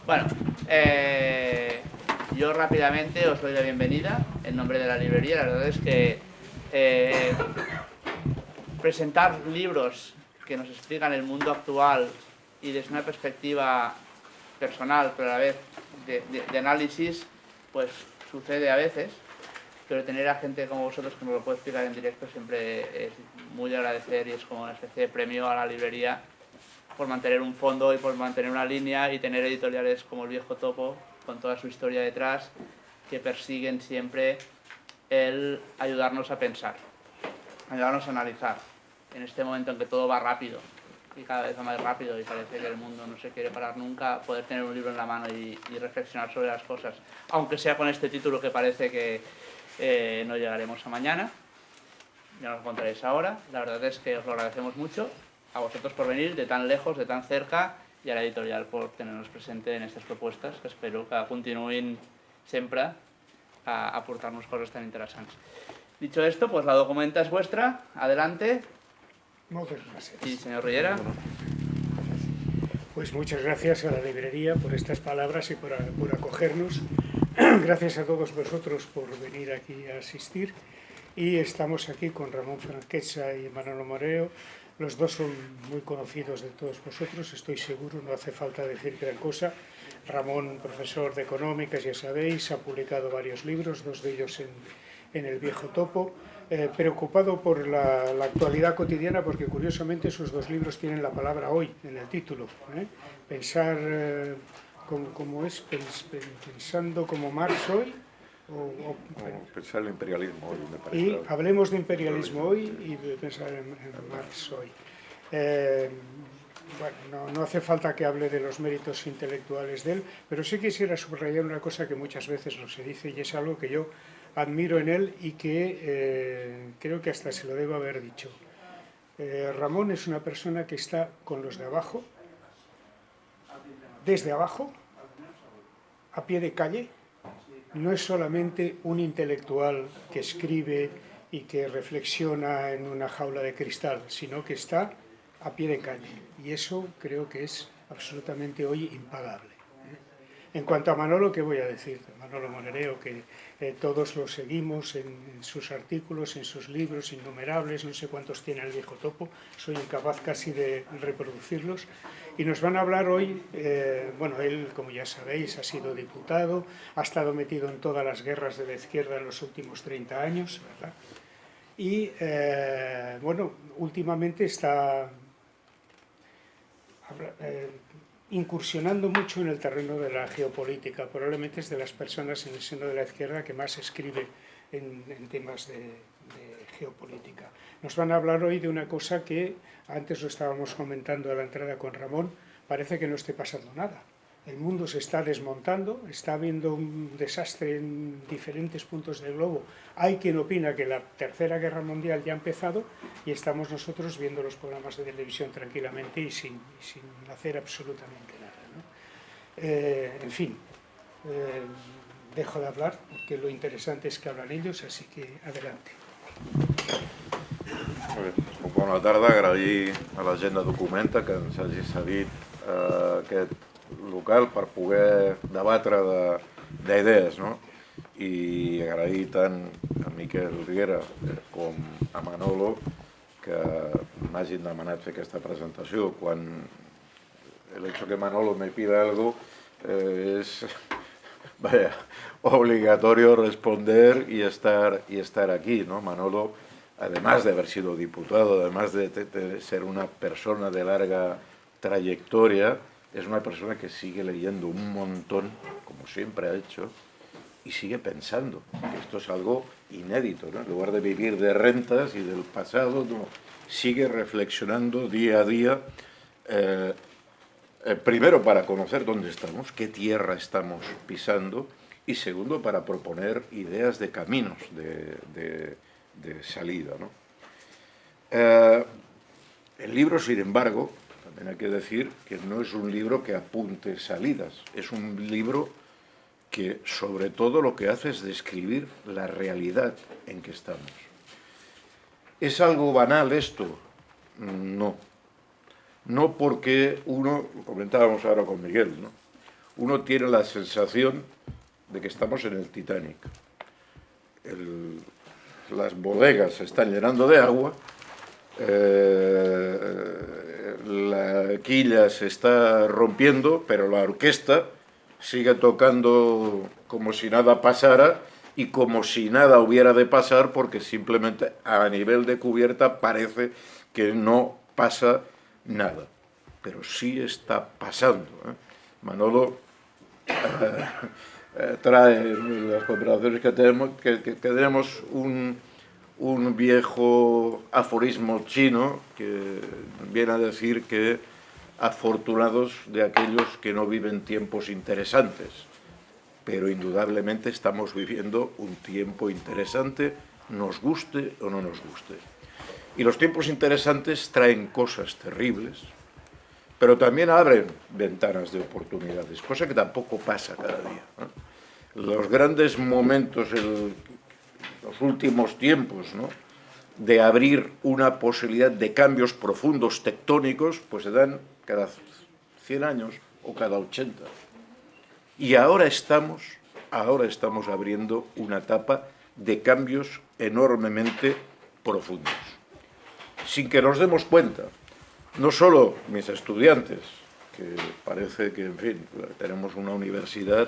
Bueno, yo rápidamente os doy la bienvenida en nombre de la librería. La verdad es que eh, presentar libros que nos explican el mundo actual y desde una perspectiva personal, pero a la vez de análisis, pues sucede a veces. Pero tener a gente como vosotros que nos lo puede explicar en directo siempre es muy de agradecer y es como una especie de premio a la librería por mantener un fondo y por mantener una línea y tener editoriales como El Viejo Topo, con toda su historia detrás, que persiguen siempre el ayudarnos a pensar, ayudarnos a analizar. En este momento en que todo va rápido y cada vez va más rápido y parece que el mundo no se quiere parar nunca, poder tener un libro en la mano y reflexionar sobre las cosas, aunque sea con este título que parece que no llegaremos a mañana, ya nos lo contaréis ahora. La verdad es que os lo agradecemos mucho a vosotros por venir de tan lejos, de tan cerca, y a la editorial por tenernos presente en estas propuestas, que espero que continuïn sempre a aportar-nos coses tan interessantes. Dicho esto, pues la documenta es vuestra. Adelante. Muchas gracias. Y señor Riera. Pues muchas gracias a la librería por estas palabras y por acogernos. Gracias a todos vosotros por venir aquí a asistir. Y estamos aquí con Ramón Franquesa y Manolo Moreo. Los dos son muy conocidos de todos vosotros, estoy seguro, no hace falta decir gran cosa. Ramón, profesor de económicas, ya sabéis, ha publicado varios libros, dos de ellos en El Viejo Topo. Preocupado por la actualidad cotidiana, porque curiosamente sus dos libros tienen la palabra hoy en el título. Pensar como es, pensando como Marx hoy, pensar el imperialismo hoy, me parece. Y hablemos de imperialismo hoy y de pensar en Marx hoy. Bueno, no hace falta que hable de los méritos intelectuales de él, pero sí quisiera subrayar una cosa que muchas veces no se dice y es algo que yo admiro en él y que creo que hasta se lo debo haber dicho. Ramón es una persona que está con los de abajo, desde abajo, a pie de calle. No es solamente un intelectual que escribe y que reflexiona en una jaula de cristal, sino que está a pie de calle. Y eso creo que es absolutamente hoy impagable. En cuanto a Manolo, ¿qué voy a decir? Manolo Moreo, que todos lo seguimos en sus artículos, en sus libros innumerables, no sé cuántos tiene El Viejo Topo, soy incapaz casi de reproducirlos. Y nos van a hablar hoy, bueno, él, como ya sabéis, ha sido diputado, ha estado metido en todas las guerras de la izquierda en los últimos 30 años, ¿verdad? Y, bueno, últimamente está incursionando mucho en el terreno de la geopolítica. Probablemente es de las personas en el seno de la izquierda que más escribe en temas de geopolítica. Nos van a hablar hoy de una cosa que antes lo estábamos comentando a la entrada con Ramón, parece que no esté pasando nada. El mundo se está desmontando, está habiendo un desastre en diferentes puntos del globo. Hay quien opina que la Tercera Guerra Mundial ya ha empezado y estamos nosotros viendo los programas de televisión tranquilamente y sin hacer absolutamente nada, ¿no? En fin, dejo de hablar porque lo interesante es que hablan ellos, así que adelante. Bona tarda, agrair a la gent de Documenta que ens hagi cedit aquest local per poder debatre d'idees, no? I agrair tant a Miquel Riera com a Manolo que m'hagin demanat fer aquesta presentació. Quan el hecho que Manolo me pida algo es vaya, obligatorio responder y estar aquí, ¿no? Manolo, además de haber sido diputado, además de ser una persona de larga trayectoria, es una persona que sigue leyendo un montón, como siempre ha hecho, y sigue pensando que esto es algo inédito, ¿no? En lugar de vivir de rentas y del pasado, no, sigue reflexionando día a día, primero para conocer dónde estamos, qué tierra estamos pisando, y segundo para proponer ideas de caminos de salida, ¿no? El libro, sin embargo, también hay que decir que no es un libro que apunte salidas, es un libro que sobre todo lo que hace es describir la realidad en que estamos. ¿Es algo banal esto? No. No porque uno, lo comentábamos ahora con Miguel, ¿no? uno tiene la sensación de que estamos en el Titanic. Las bodegas se están llenando de agua, la quilla se está rompiendo, pero la orquesta sigue tocando como si nada pasara y como si nada hubiera de pasar, porque simplemente a nivel de cubierta parece que no pasa nada. Pero sí está pasando, ¿eh? Manolo trae en las conversaciones que tenemos un viejo aforismo chino que viene a decir que afortunados de aquellos que no viven tiempos interesantes, pero indudablemente estamos viviendo un tiempo interesante, nos guste o no nos guste. Y los tiempos interesantes traen cosas terribles, pero también abren ventanas de oportunidades, cosa que tampoco pasa cada día, ¿no? Los grandes momentos en los últimos tiempos, ¿no?, de abrir una posibilidad de cambios profundos tectónicos, pues se dan cada 100 años o cada 80. Y ahora estamos abriendo una etapa de cambios enormemente profundos, sin que nos demos cuenta. No solo mis estudiantes, que parece que, en fin, tenemos una universidad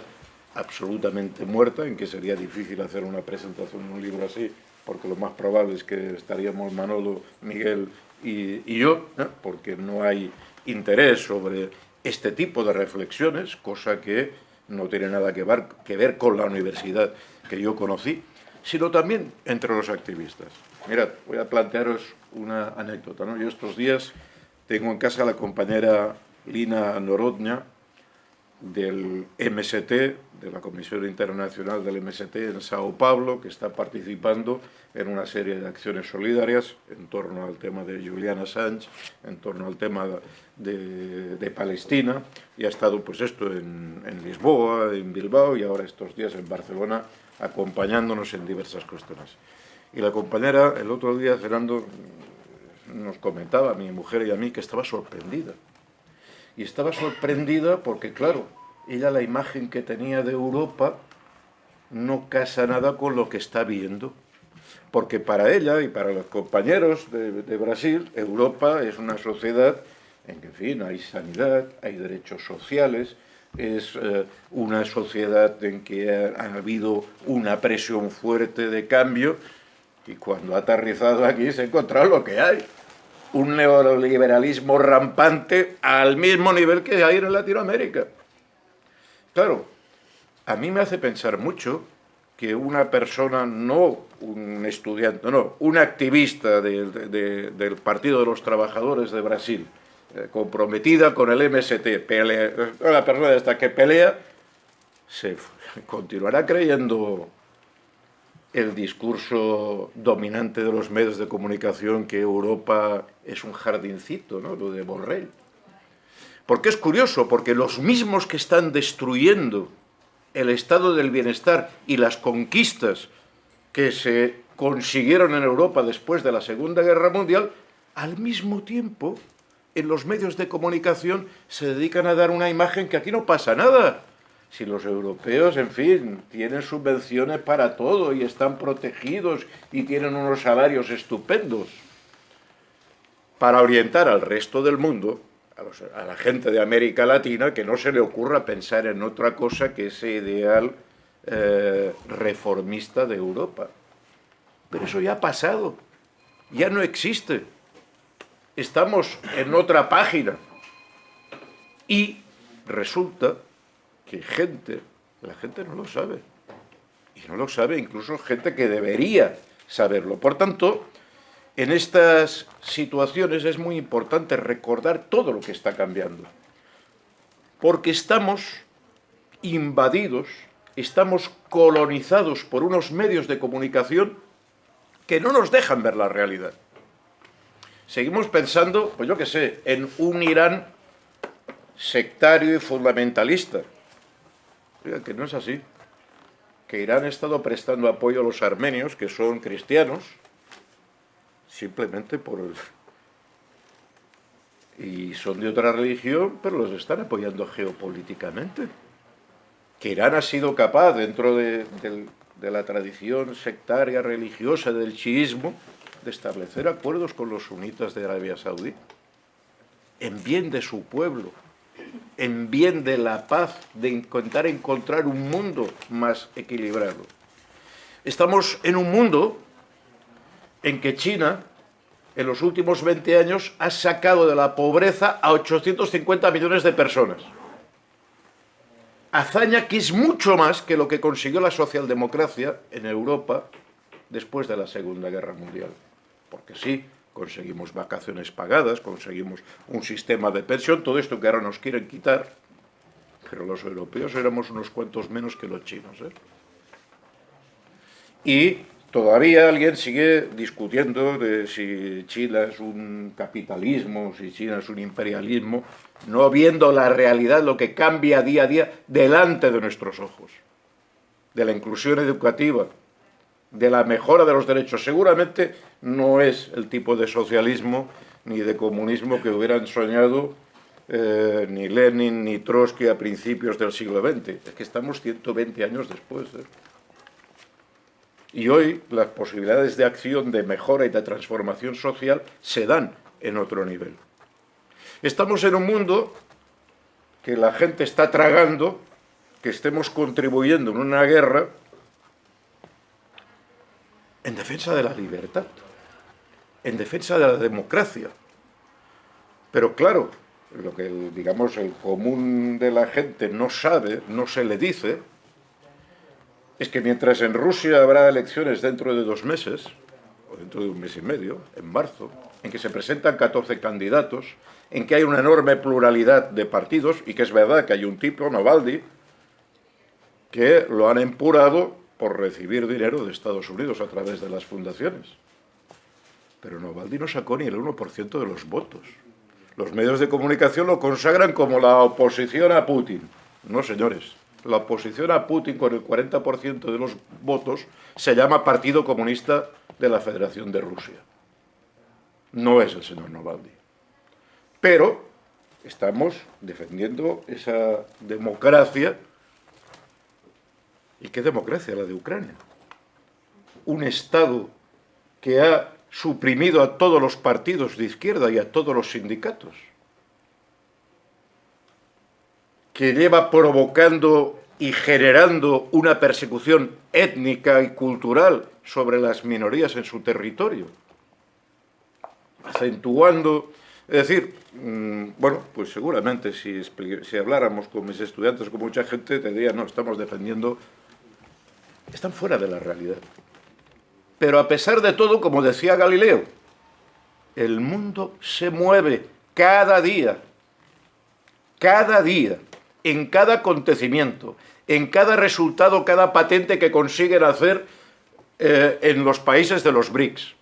absolutamente muerta, en que sería difícil hacer una presentación de un libro así, porque lo más probable es que estaríamos Manolo, Miguel y yo, ¿no?, porque no hay interés sobre este tipo de reflexiones, cosa que no tiene nada que ver con la universidad que yo conocí, sino también entre los activistas. Mirad, voy a plantearos una anécdota, ¿no? Yo estos días tengo en casa a la compañera Lina Norodña del MST, de la Comisión Internacional del MST en Sao Paulo, que está participando en una serie de acciones solidarias en torno al tema de Julian Assange, en torno al tema de Palestina, y ha estado pues esto en Lisboa, en Bilbao y ahora estos días en Barcelona, acompañándonos en diversas cuestiones. Y la compañera el otro día cenando nos comentaba, a mi mujer y a mí, que estaba sorprendida. Y estaba sorprendida porque, claro, ella la imagen que tenía de Europa no casa nada con lo que está viendo. Porque para ella y para los compañeros de Brasil, Europa es una sociedad en que, en fin, hay sanidad, hay derechos sociales, es una sociedad en que ha habido una presión fuerte de cambio, y cuando ha aterrizado aquí se ha encontrado lo que hay. Un neoliberalismo rampante al mismo nivel que hay en Latinoamérica. Claro, a mí me hace pensar mucho que una persona, no un estudiante, no, un activista del Partido de los Trabajadores de Brasil, comprometida con el MST, una persona esta que pelea, se continuará creyendo el discurso dominante de los medios de comunicación que Europa es un jardincito, ¿no?, lo de Borrell. Porque es curioso, porque los mismos que están destruyendo el estado del bienestar y las conquistas que se consiguieron en Europa después de la Segunda Guerra Mundial, al mismo tiempo, en los medios de comunicación se dedican a dar una imagen que aquí no pasa nada. Si los europeos, en fin, tienen subvenciones para todo y están protegidos y tienen unos salarios estupendos, para orientar al resto del mundo, a la gente de América Latina, que no se le ocurra pensar en otra cosa que ese ideal reformista de Europa. Pero eso ya ha pasado, ya no existe. Estamos en otra página. Y resulta que la gente no lo sabe. Y no lo sabe incluso gente que debería saberlo. Por tanto, en estas situaciones es muy importante recordar todo lo que está cambiando. Porque estamos invadidos, estamos colonizados por unos medios de comunicación que no nos dejan ver la realidad. Seguimos pensando, pues yo qué sé, en un Irán sectario y fundamentalista. Oiga, que no es así. Que Irán ha estado prestando apoyo a los armenios, que son cristianos, simplemente y son de otra religión, pero los están apoyando geopolíticamente. que Irán ha sido capaz, dentro de la tradición sectaria religiosa del chiismo, de establecer acuerdos con los sunitas de Arabia Saudí, en bien de su pueblo, en bien de la paz, de intentar encontrar un mundo más equilibrado. Estamos en un mundo en que China, en los últimos 20 años, ha sacado de la pobreza a 850 millones de personas. Hazaña que es mucho más que lo que consiguió la socialdemocracia en Europa después de la Segunda Guerra Mundial. Porque sí, conseguimos vacaciones pagadas, conseguimos un sistema de pensión, todo esto que ahora nos quieren quitar, pero los europeos éramos unos cuantos menos que los chinos, ¿eh? Y todavía alguien sigue discutiendo de si China es un capitalismo, si China es un imperialismo, no viendo la realidad, lo que cambia día a día delante de nuestros ojos, de la inclusión educativa, de la mejora de los derechos. Seguramente no es el tipo de socialismo ni de comunismo que hubieran soñado ni Lenin ni Trotsky a principios del siglo XX. Es que estamos 120 años después, ¿eh? Y hoy las posibilidades de acción, de mejora y de transformación social se dan en otro nivel. Estamos en un mundo que la gente está tragando, que estemos contribuyendo en una guerra en defensa de la libertad, en defensa de la democracia. Pero claro, lo que digamos el común de la gente no sabe, no se le dice, es que mientras en Rusia habrá elecciones dentro de 2 meses, o dentro de 1 mes y medio, en marzo, en que se presentan 14 candidatos, en que hay una enorme pluralidad de partidos, y que es verdad que hay un tipo, Navalny, que lo han empurado por recibir dinero de Estados Unidos a través de las fundaciones. Pero Navalny no sacó ni el 1% de los votos. Los medios de comunicación lo consagran como la oposición a Putin. No, señores. La oposición a Putin con el 40% de los votos se llama Partido Comunista de la Federación de Rusia. No es el señor Navalny. Pero estamos defendiendo esa democracia. ¿Y qué democracia? La de Ucrania. Un Estado que ha suprimido a todos los partidos de izquierda y a todos los sindicatos, que lleva provocando y generando una persecución étnica y cultural sobre las minorías en su territorio, acentuando, es decir, bueno, pues seguramente si habláramos con mis estudiantes, con mucha gente, te diría, no, estamos defendiendo, están fuera de la realidad. Pero a pesar de todo, como decía Galileo, el mundo se mueve cada día, en cada acontecimiento, en cada resultado, cada patente que consiguen hacer en los países de los BRICS,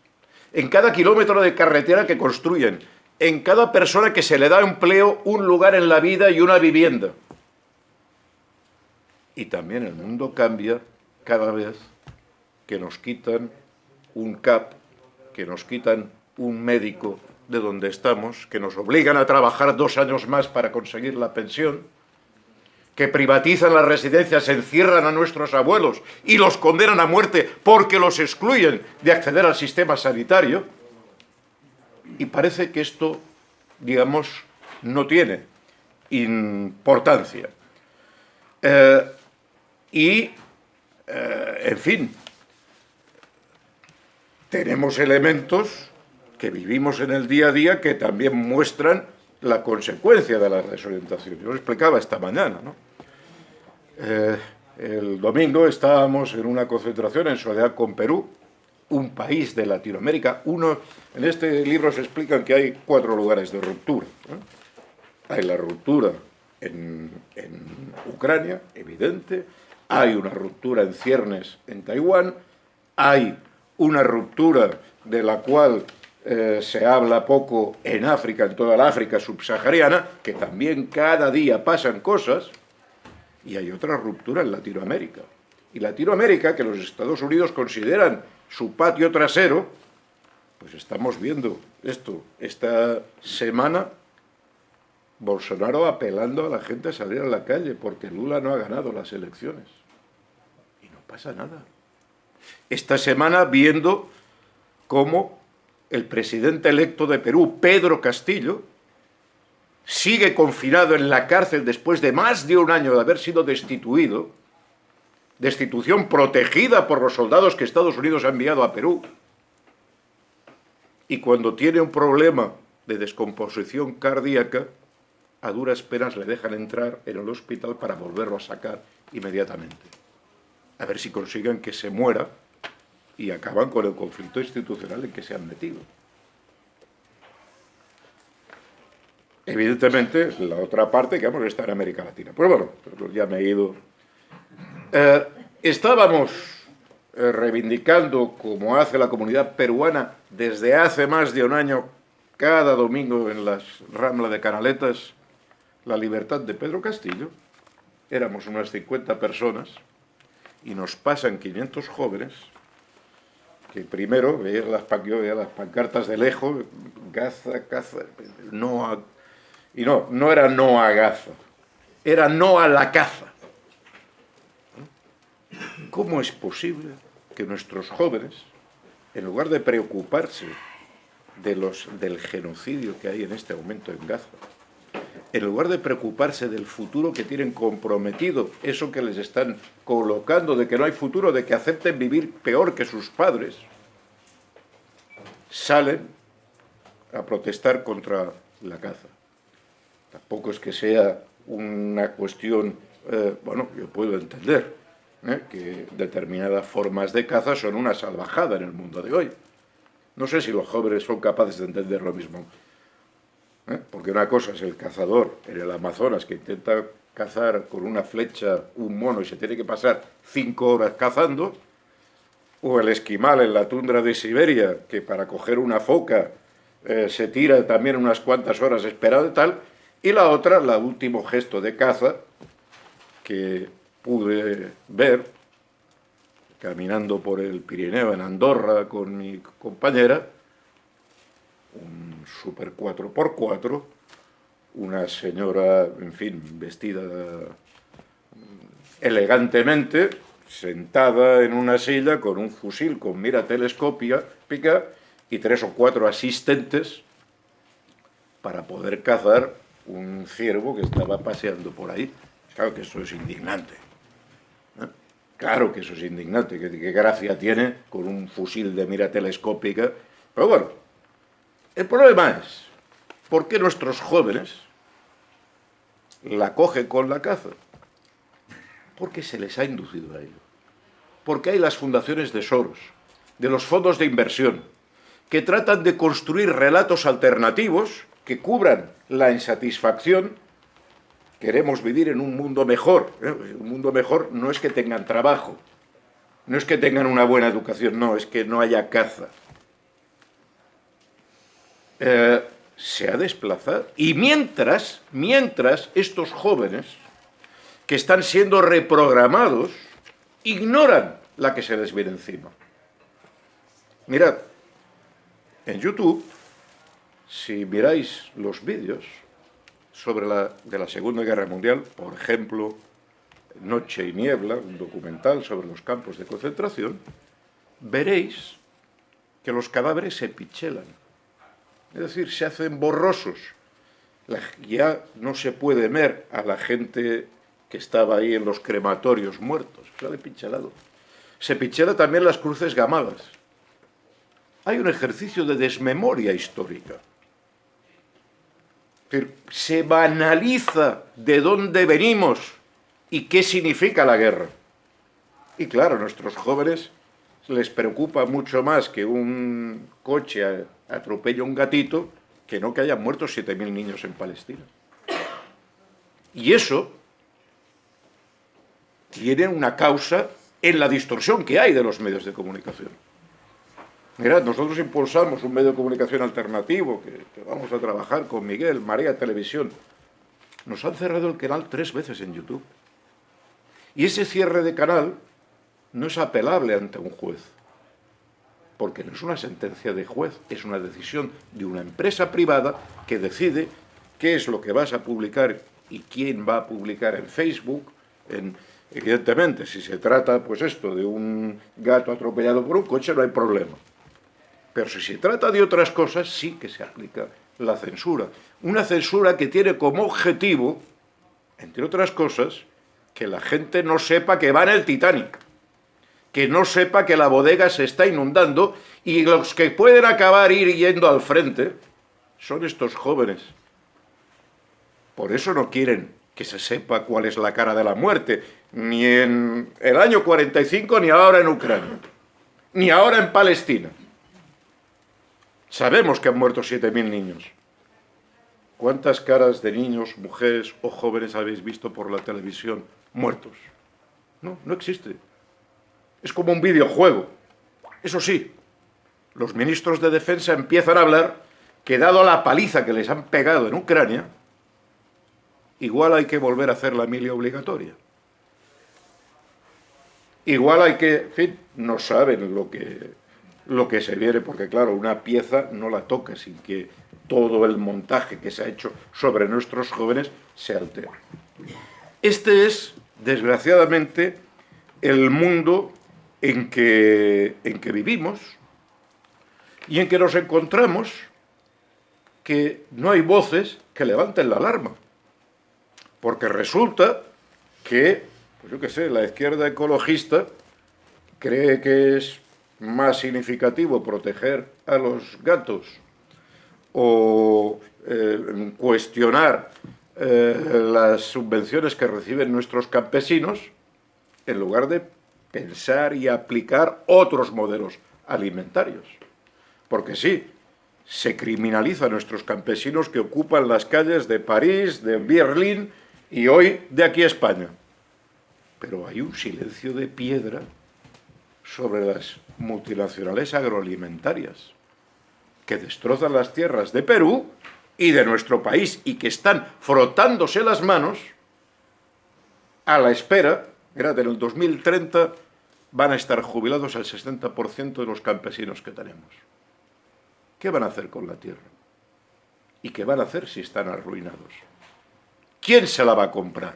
en cada kilómetro de carretera que construyen, en cada persona que se le da empleo, un lugar en la vida y una vivienda. Y también el mundo cambia cada vez que nos quitan un CAP, que nos quitan un médico de donde estamos, que nos obligan a trabajar 2 años más para conseguir la pensión, que privatizan las residencias, encierran a nuestros abuelos y los condenan a muerte porque los excluyen de acceder al sistema sanitario. Y parece que esto, digamos, no tiene importancia. En fin, tenemos elementos que vivimos en el día a día que también muestran la consecuencia de la desorientación. Yo lo explicaba esta mañana, ¿no? El domingo estábamos en una concentración en Soledad con Perú, un país de Latinoamérica. En este libro se explican que hay 4 lugares de ruptura, ¿no? Hay la ruptura en Ucrania, evidente. Hay una ruptura en ciernes en Taiwán. Hay una ruptura de la cual se habla poco en África, en toda la África subsahariana, que también cada día pasan cosas. Y hay otra ruptura en Latinoamérica. Y Latinoamérica, que los Estados Unidos consideran su patio trasero, pues estamos viendo esto esta semana Bolsonaro apelando a la gente a salir a la calle porque Lula no ha ganado las elecciones. Y no pasa nada. Esta semana viendo cómo el presidente electo de Perú, Pedro Castillo, sigue confinado en la cárcel después de más de un año de haber sido destituido, destitución protegida por los soldados que Estados Unidos ha enviado a Perú, y cuando tiene un problema de descomposición cardíaca, a duras penas le dejan entrar en el hospital para volverlo a sacar inmediatamente. A ver si consiguen que se muera y acaban con el conflicto institucional en que se han metido. Evidentemente, la otra parte que vamos a estar en América Latina. Pero bueno, ya me he ido. Estábamos reivindicando, como hace la comunidad peruana desde hace más de un año, cada domingo en las Ramblas de Canaletas, la libertad de Pedro Castillo. Éramos unas 50 personas y nos pasan 500 jóvenes que primero yo veía las pancartas de lejos, Gaza, caza, no era no a Gaza, era no a la caza. ¿Cómo es posible que nuestros jóvenes, en lugar de preocuparse del genocidio que hay en este momento en Gaza, en lugar de preocuparse del futuro que tienen comprometido, eso que les están colocando, de que no hay futuro, de que acepten vivir peor que sus padres, salen a protestar contra la caza? Tampoco es que sea una cuestión, yo puedo entender que determinadas formas de caza son una salvajada en el mundo de hoy. No sé si los jóvenes son capaces de entender lo mismo. Porque una cosa es el cazador en el Amazonas que intenta cazar con una flecha un mono y se tiene que pasar 5 horas cazando, o el esquimal en la tundra de Siberia que para coger una foca se tira también unas cuantas horas esperando y tal, y la otra, el último gesto de caza que pude ver caminando por el Pirineo en Andorra con mi compañera, un Super 4x4, una señora, en fin, vestida elegantemente, sentada en una silla con un fusil con mira telescópica y 3 o 4 asistentes para poder cazar un ciervo que estaba paseando por ahí. Claro que eso es indignante. Claro que eso es indignante. ¿Qué gracia tiene con un fusil de mira telescópica? Pero bueno, el problema es, ¿por qué nuestros jóvenes la cogen con la caza? Porque se les ha inducido a ello. Porque hay las fundaciones de Soros, de los fondos de inversión, que tratan de construir relatos alternativos que cubran la insatisfacción. Queremos vivir en un mundo mejor. Un mundo mejor no es que tengan trabajo, no es que tengan una buena educación, no, es que no haya caza. Se ha desplazado. Y mientras estos jóvenes que están siendo reprogramados ignoran la que se les viene encima. Mirad, en YouTube, si miráis los vídeos de la Segunda Guerra Mundial, por ejemplo, Noche y Niebla, un documental sobre los campos de concentración, veréis que los cadáveres se pichelan. Es decir, se hacen borrosos. Ya no se puede ver a la gente que estaba ahí en los crematorios muertos. Se ha despichelado. Se pichela también las cruces gamadas. Hay un ejercicio de desmemoria histórica. Se banaliza de dónde venimos y qué significa la guerra. Y claro, a nuestros jóvenes les preocupa mucho más que un coche atropelle a un gatito que no que hayan muerto 7.000 niños en Palestina. Y eso tiene una causa en la distorsión que hay de los medios de comunicación. Mirad, nosotros impulsamos un medio de comunicación alternativo que vamos a trabajar con Miguel, Marea Televisión. Nos han cerrado el canal 3 veces en YouTube. Y ese cierre de canal no es apelable ante un juez, porque no es una sentencia de juez, es una decisión de una empresa privada que decide qué es lo que vas a publicar y quién va a publicar en Facebook. Evidentemente, si se trata, pues esto, de un gato atropellado por un coche, no hay problema. Pero si se trata de otras cosas, sí que se aplica la censura. Una censura que tiene como objetivo, entre otras cosas, que la gente no sepa que va en el Titanic, que no sepa que la bodega se está inundando, y los que pueden acabar yendo al frente son estos jóvenes. Por eso no quieren que se sepa cuál es la cara de la muerte, ni en el año 45, ni ahora en Ucrania, ni ahora en Palestina. Sabemos que han muerto 7.000 niños. ¿Cuántas caras de niños, mujeres o jóvenes habéis visto por la televisión muertos? No, no existe. Es como un videojuego. Eso sí, los ministros de defensa empiezan a hablar que, dado la paliza que les han pegado en Ucrania, igual hay que volver a hacer la mili obligatoria. Igual hay que, en fin, no saben lo que se viene, porque claro, una pieza no la toca sin que todo el montaje que se ha hecho sobre nuestros jóvenes se altere. Este es, desgraciadamente, el mundo en que vivimos y en que nos encontramos, que no hay voces que levanten la alarma. Porque resulta que, pues yo qué sé, la izquierda ecologista cree que es más significativo proteger a los gatos o cuestionar las subvenciones que reciben nuestros campesinos, en lugar de pensar y aplicar otros modelos alimentarios. Porque sí, se criminaliza a nuestros campesinos que ocupan las calles de París, de Berlín y hoy de aquí a España. Pero hay un silencio de piedra sobre las multinacionales agroalimentarias que destrozan las tierras de Perú y de nuestro país y que están frotándose las manos a la espera. Mirad, en el 2030 van a estar jubilados el 60% de los campesinos que tenemos. ¿Qué van a hacer con la tierra? ¿Y qué van a hacer si están arruinados? ¿Quién se la va a comprar?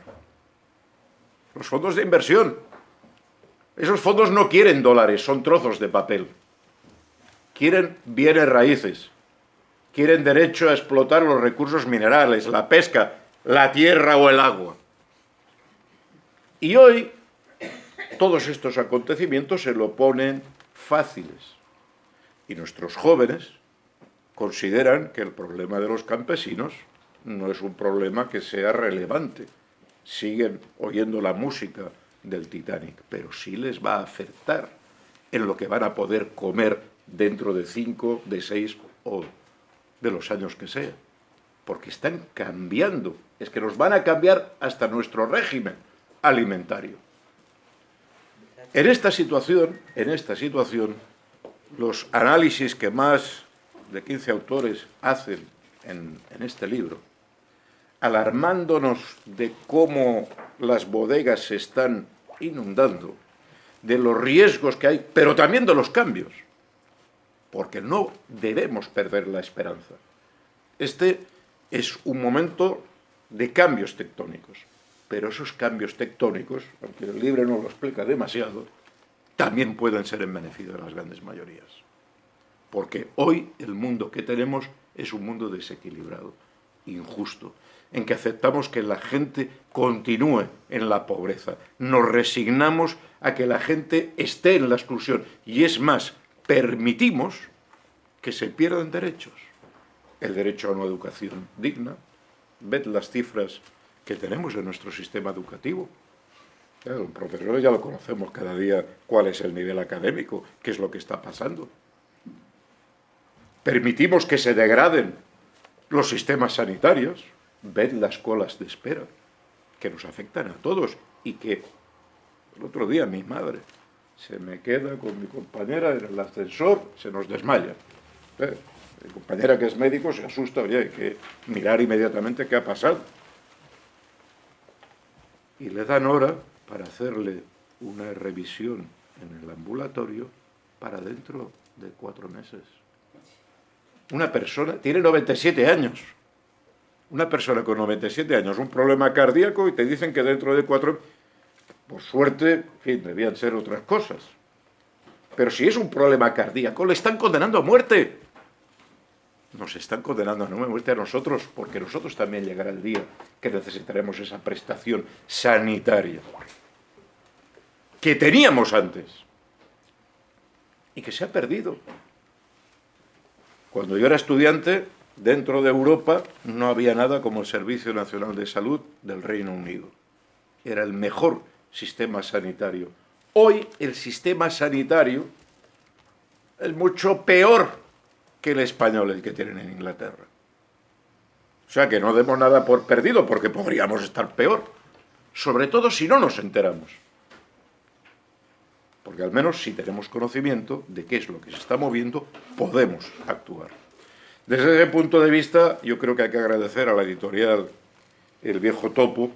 Los fondos de inversión. Esos fondos no quieren dólares, son trozos de papel. Quieren bienes raíces. Quieren derecho a explotar los recursos minerales, la pesca, la tierra o el agua. Y hoy todos estos acontecimientos se lo ponen fáciles. Y nuestros jóvenes consideran que el problema de los campesinos no es un problema que sea relevante. Siguen oyendo la música del Titanic, pero sí les va a afectar en lo que van a poder comer dentro de 5, de 6 o de los años que sea. Porque están cambiando. Es que nos van a cambiar hasta nuestro régimen alimentario. En esta situación, los análisis que más de 15 autores hacen en este libro, alarmándonos de cómo las bodegas se están inundando, de los riesgos que hay, pero también de los cambios, porque no debemos perder la esperanza. Este es un momento de cambios tectónicos, pero esos cambios tectónicos, aunque el libro no lo explica demasiado, también pueden ser en beneficio de las grandes mayorías. Porque hoy el mundo que tenemos es un mundo desequilibrado, injusto, en que aceptamos que la gente continúe en la pobreza, nos resignamos a que la gente esté en la exclusión y, es más, permitimos que se pierdan derechos. El derecho a una educación digna. Ved las cifras que tenemos en nuestro sistema educativo. Claro, los profesores ya lo conocemos cada día, cuál es el nivel académico, qué es lo que está pasando. Permitimos que se degraden los sistemas sanitarios. Ved las colas de espera, que nos afectan a todos y que el otro día mi madre se me queda con mi compañera en el ascensor, se nos desmaya. Mi compañera, que es médico, se asusta, oye, hay que mirar inmediatamente qué ha pasado. Y le dan hora para hacerle una revisión en el ambulatorio para dentro de 4 meses. Una persona tiene 97 años. Una persona con 97 años, un problema cardíaco, y te dicen que dentro de 4... Por suerte, en fin, debían ser otras cosas. Pero si es un problema cardíaco, le están condenando a muerte. Nos están condenando a muerte a nosotros, porque nosotros también llegará el día que necesitaremos esa prestación sanitaria que teníamos antes y que se ha perdido. Cuando yo era estudiante, dentro de Europa no había nada como el Servicio Nacional de Salud del Reino Unido. Era el mejor sistema sanitario. Hoy el sistema sanitario es mucho peor que el español, el que tienen en Inglaterra. O sea que no demos nada por perdido, porque podríamos estar peor. Sobre todo si no nos enteramos. Porque al menos si tenemos conocimiento de qué es lo que se está moviendo, podemos actuar. Desde ese punto de vista, yo creo que hay que agradecer a la editorial El Viejo Topo,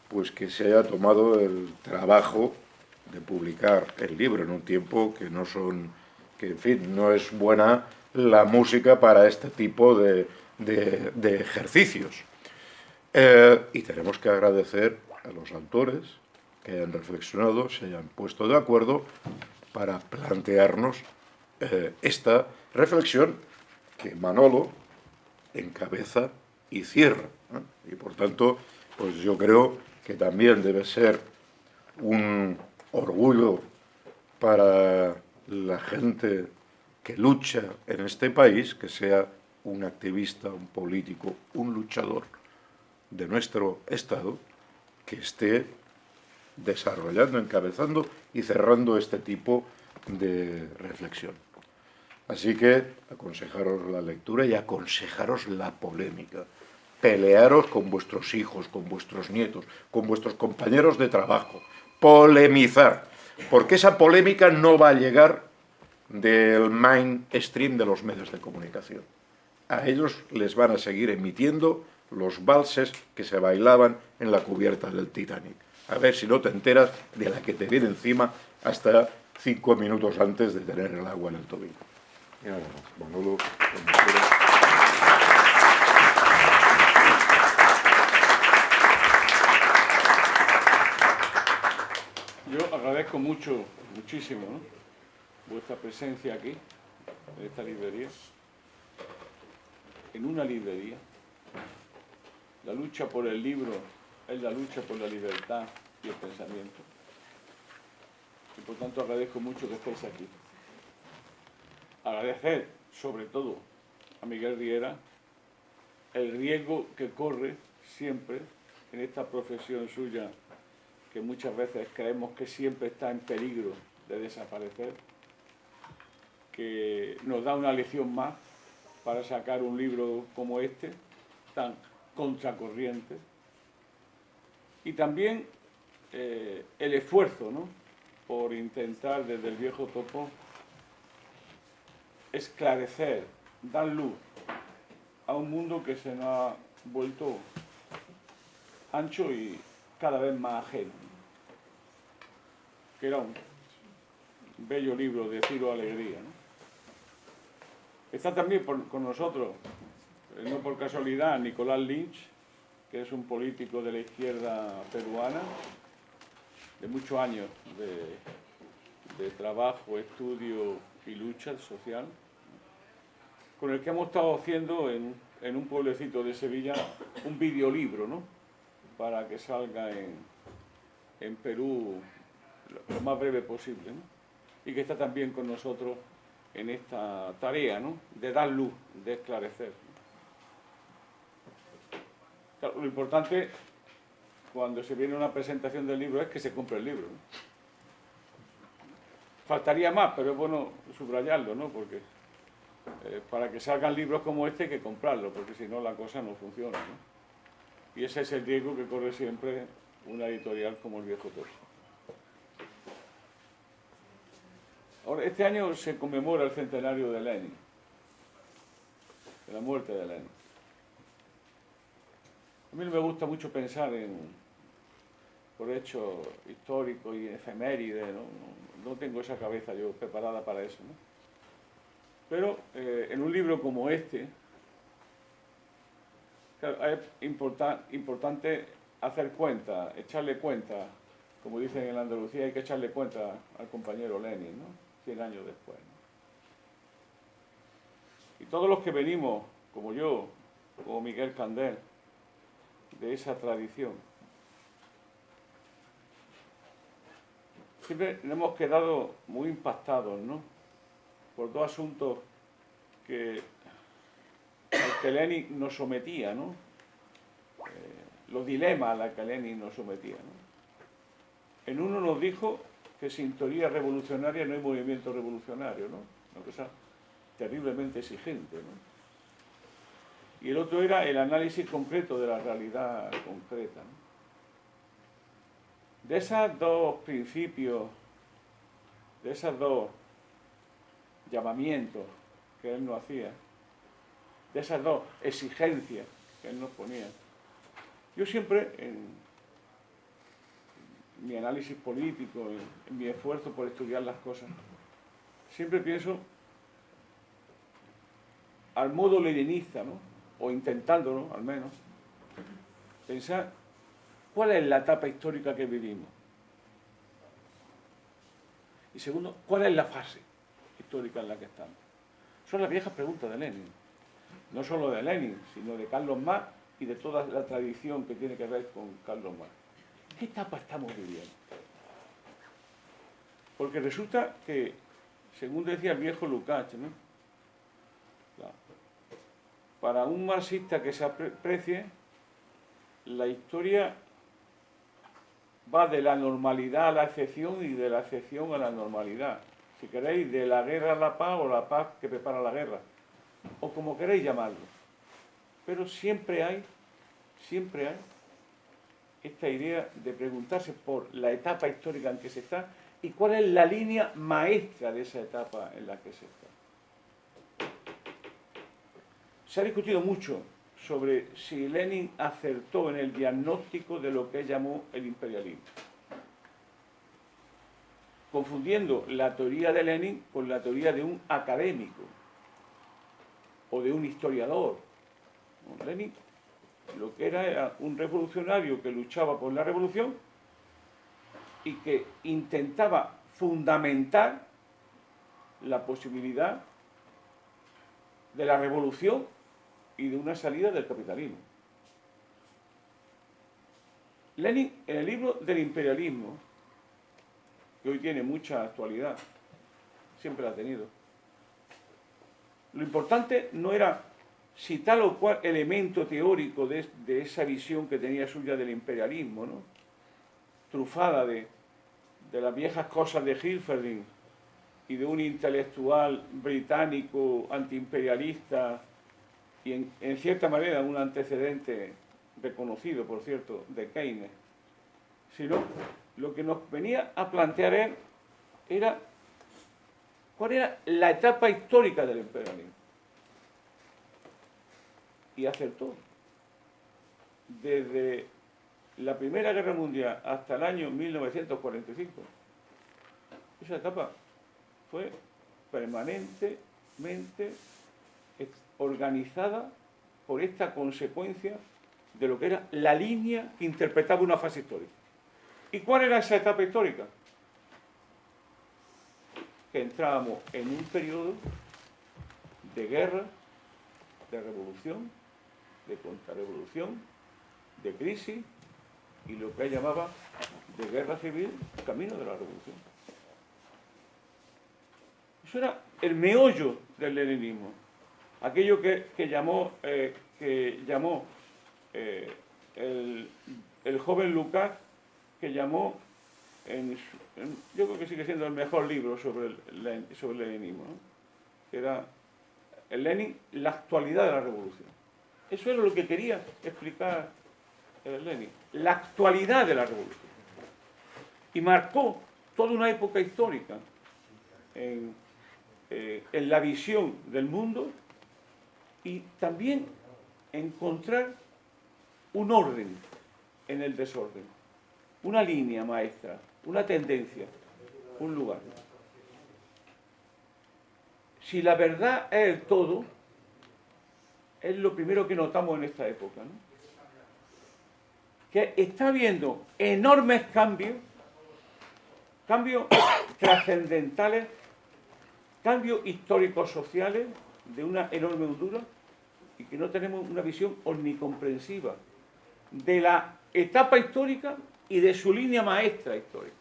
pues que se haya tomado el trabajo de publicar el libro en un tiempo que no son, que en fin, no es buena la música para este tipo de ejercicios. Y tenemos que agradecer a los autores que hayan reflexionado, se hayan puesto de acuerdo para plantearnos esta reflexión que Manolo encabeza y cierra, ¿no? Y por tanto, pues yo creo que también debe ser un orgullo para la gente que lucha en este país, que sea un activista, un político, un luchador de nuestro Estado, que esté desarrollando, encabezando y cerrando este tipo de reflexión. Así que aconsejaros la lectura y aconsejaros la polémica. Pelearos con vuestros hijos, con vuestros nietos, con vuestros compañeros de trabajo. Polemizar, porque esa polémica no va a llegar del mainstream de los medios de comunicación. A ellos les van a seguir emitiendo los valses que se bailaban en la cubierta del Titanic. A ver si no te enteras de la que te viene encima hasta 5 minutos antes de tener el agua en el tobillo. Y nada más, Manolo, Yo agradezco muchísimo, ¿no?, vuestra presencia aquí, en esta librería, en una librería. La lucha por el libro es la lucha por la libertad y el pensamiento. Y por tanto agradezco mucho que estéis aquí. Agradecer, sobre todo, a Miguel Riera el riesgo que corre siempre en esta profesión suya, que muchas veces creemos que siempre está en peligro de desaparecer, que nos da una lección más para sacar un libro como este, tan contracorriente, y también el esfuerzo, ¿no?, por intentar desde el Viejo Topo esclarecer, dar luz a un mundo que se nos ha vuelto ancho y cada vez más ajeno, que era un bello libro de Ciro Alegría, ¿no? Está también con nosotros, no por casualidad, Nicolás Lynch, que es un político de la izquierda peruana, de muchos años de trabajo, estudio y lucha social, con el que hemos estado haciendo en un pueblecito de Sevilla un videolibro, ¿no?, para que salga en Perú lo más breve posible, ¿no?, y que está también con nosotros en esta tarea, ¿no?, de dar luz, de esclarecer. Claro, lo importante cuando se viene una presentación del libro es que se compre el libro, ¿no? Faltaría más, pero es bueno subrayarlo, ¿no?, porque para que salgan libros como este hay que comprarlo, porque si no la cosa no funciona, ¿no? Y ese es el riesgo que corre siempre una editorial como El Viejo Topo. Ahora, este año se conmemora el centenario de Lenin, de la muerte de Lenin. A mí no me gusta mucho pensar por hechos históricos y efemérides, no tengo esa cabeza yo preparada para eso, ¿no? Pero en un libro como este, Claro, es importante hacer cuenta, echarle cuenta, como dicen en Andalucía, hay que echarle cuenta al compañero Lenin, ¿no? 100 años después, ¿no? Y todos los que venimos, como yo, como Miguel Candel, de esa tradición, siempre nos hemos quedado muy impactados, ¿no? Por dos asuntos al que Lenin nos sometía, ¿no? Los dilemas a los que Lenin nos sometía, ¿no? En uno nos dijo que sin teoría revolucionaria no hay movimiento revolucionario, ¿no? Una cosa terriblemente exigente, ¿no? Y el otro era el análisis concreto de la realidad concreta, ¿no? De esos dos principios, de esos dos llamamientos que él nos hacía, de esas dos exigencias que él nos ponía, yo siempre, en mi análisis político, en mi esfuerzo por estudiar las cosas, siempre pienso al modo leninista, ¿no? O intentándolo, al menos, pensar cuál es la etapa histórica que vivimos. Y segundo, cuál es la fase histórica en la que estamos. Son las viejas preguntas de Lenin. No solo de Lenin, sino de Carlos Marx y de toda la tradición que tiene que ver con Carlos Marx. ¿Qué etapa estamos viviendo? Porque resulta que, según decía el viejo Lukács, ¿no? Para un marxista que se aprecie, la historia va de la normalidad a la excepción y de la excepción a la normalidad. Si queréis, de la guerra a la paz o la paz que prepara la guerra, o como queréis llamarlo. Pero siempre hay esta idea de preguntarse por la etapa histórica en que se está y cuál es la línea maestra de esa etapa en la que se está. Se ha discutido mucho sobre si Lenin acertó en el diagnóstico de lo que él llamó el imperialismo, confundiendo la teoría de Lenin con la teoría de un académico o de un historiador. Lenin lo que era un revolucionario que luchaba por la revolución y que intentaba fundamentar la posibilidad de la revolución y de una salida del capitalismo. Lenin, en el libro del imperialismo, que hoy tiene mucha actualidad, siempre la ha tenido, lo importante no era si tal o cual elemento teórico de esa visión que tenía suya del imperialismo, ¿no? Trufada de las viejas cosas de Hilferding y de un intelectual británico antiimperialista y en cierta manera un antecedente reconocido, por cierto, de Keynes, sino lo que nos venía a plantear él era cuál era la etapa histórica del imperialismo. Y acertó. Desde la Primera Guerra Mundial hasta el año 1945, esa etapa fue permanentemente organizada por esta consecuencia de lo que era la línea que interpretaba una fase histórica. ¿Y cuál era esa etapa histórica? Que entrábamos en un periodo de guerra, de revolución, de contrarrevolución, de crisis y lo que él llamaba de guerra civil, camino de la revolución. Eso era el meollo del leninismo. Aquello que llamó el joven Lukács, que llamó, yo creo que sigue siendo el mejor libro sobre el leninismo, ¿no? Que era el Lenin, la actualidad de la revolución. Eso era lo que quería explicar Lenin, la actualidad de la revolución. Y marcó toda una época histórica en la visión del mundo y también encontrar un orden en el desorden, una línea maestra, una tendencia, un lugar. Si la verdad es el todo, es lo primero que notamos en esta época, ¿no? Que está habiendo enormes cambios trascendentales, cambios históricos sociales de una enorme hondura, y que no tenemos una visión omnicomprensiva de la etapa histórica y de su línea maestra histórica.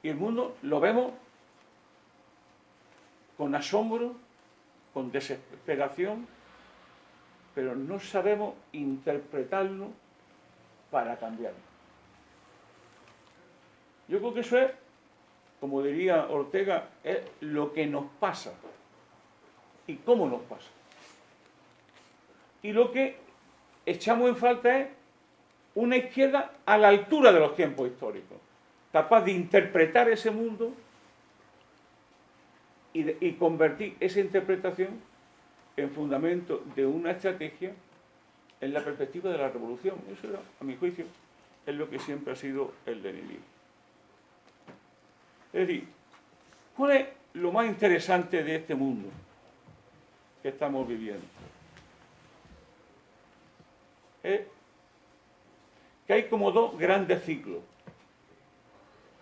Y el mundo lo vemos con asombro, con desesperación, pero no sabemos interpretarlo para cambiarlo. Yo creo que eso es, como diría Ortega, es lo que nos pasa y cómo nos pasa. Y lo que echamos en falta es una izquierda a la altura de los tiempos históricos, capaz de interpretar ese mundo y convertir esa interpretación en fundamento de una estrategia en la perspectiva de la revolución. Eso, a mi juicio, es lo que siempre ha sido el leninismo. Es decir, ¿cuál es lo más interesante de este mundo que estamos viviendo? Es que hay como dos grandes ciclos.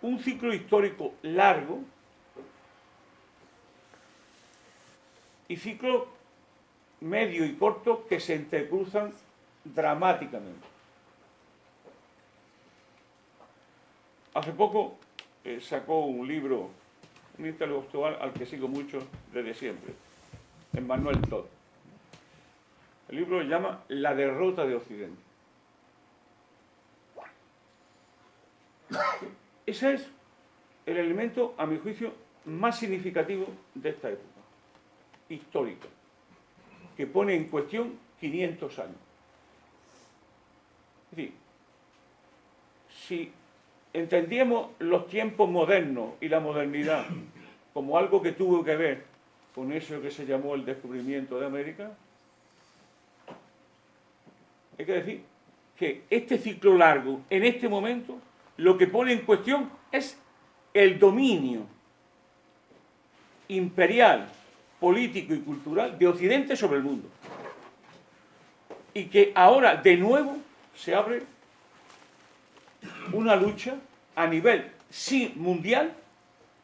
Un ciclo histórico largo y ciclos medio y cortos que se entrecruzan dramáticamente. Hace poco sacó un libro, un intelectual al que sigo mucho desde siempre, Emmanuel Todd. El libro se llama La derrota de Occidente. Ese es el elemento, a mi juicio, más significativo de esta época histórica, que pone en cuestión 500 años. Es decir, si entendíamos los tiempos modernos y la modernidad como algo que tuvo que ver con eso que se llamó el descubrimiento de América, hay que decir que este ciclo largo, en este momento, lo que pone en cuestión es el dominio imperial, político y cultural de Occidente sobre el mundo. Y que ahora, de nuevo, se abre una lucha a nivel, sí, mundial,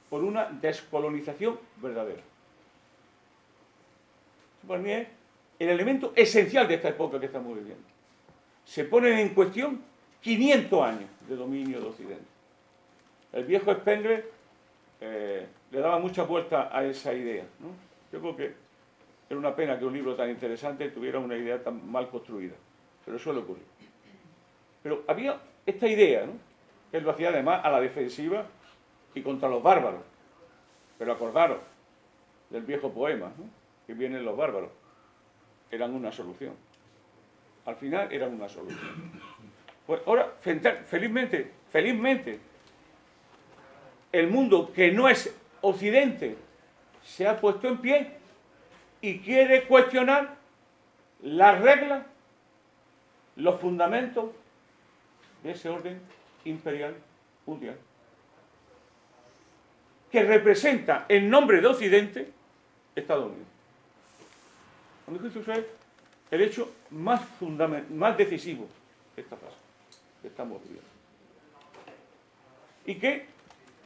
por una descolonización verdadera. Eso para mí es el elemento esencial de esta época que estamos viviendo. Se ponen en cuestión 500 años de dominio de Occidente. El viejo Spengler le daba mucha vuelta a esa idea, ¿no? Yo creo que era una pena que un libro tan interesante tuviera una idea tan mal construida, pero suele ocurrir. Pero había esta idea, ¿no? Que él lo hacía además a la defensiva y contra los bárbaros. Pero acordaros del viejo poema, ¿no? Que vienen los bárbaros. Eran una solución. Al final eran una solución. Pues ahora, felizmente, el mundo que no es Occidente se ha puesto en pie y quiere cuestionar las reglas, los fundamentos de ese orden imperial mundial, que representa en nombre de Occidente Estados Unidos. A mi juicio, eso es el hecho más decisivo de esta fase que estamos viviendo. Y que,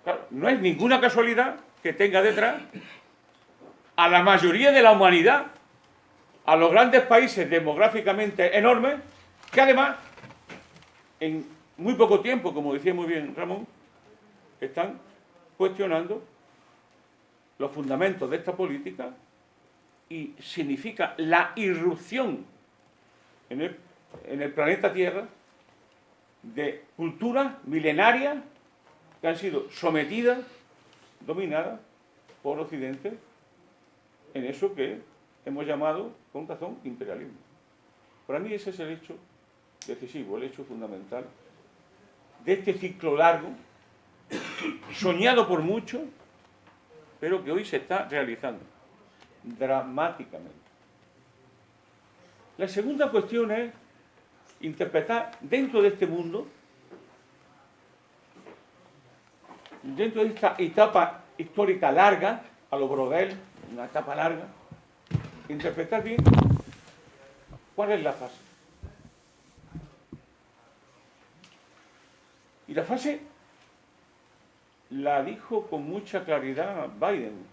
claro, no es ninguna casualidad que tenga detrás a la mayoría de la humanidad, a los grandes países demográficamente enormes, que además, en muy poco tiempo, como decía muy bien Ramón, están cuestionando los fundamentos de esta política y significa la irrupción en el planeta Tierra de culturas milenarias que han sido sometidas, dominadas por Occidente en eso que hemos llamado, con razón, imperialismo. Para mí ese es el hecho decisivo, el hecho fundamental de este ciclo largo, soñado por muchos, pero que hoy se está realizando dramáticamente. La segunda cuestión es interpretar dentro de este mundo, dentro de esta etapa histórica larga, a lo Brodel, una etapa larga, interpretar bien cuál es la fase. Y la fase la dijo con mucha claridad Biden.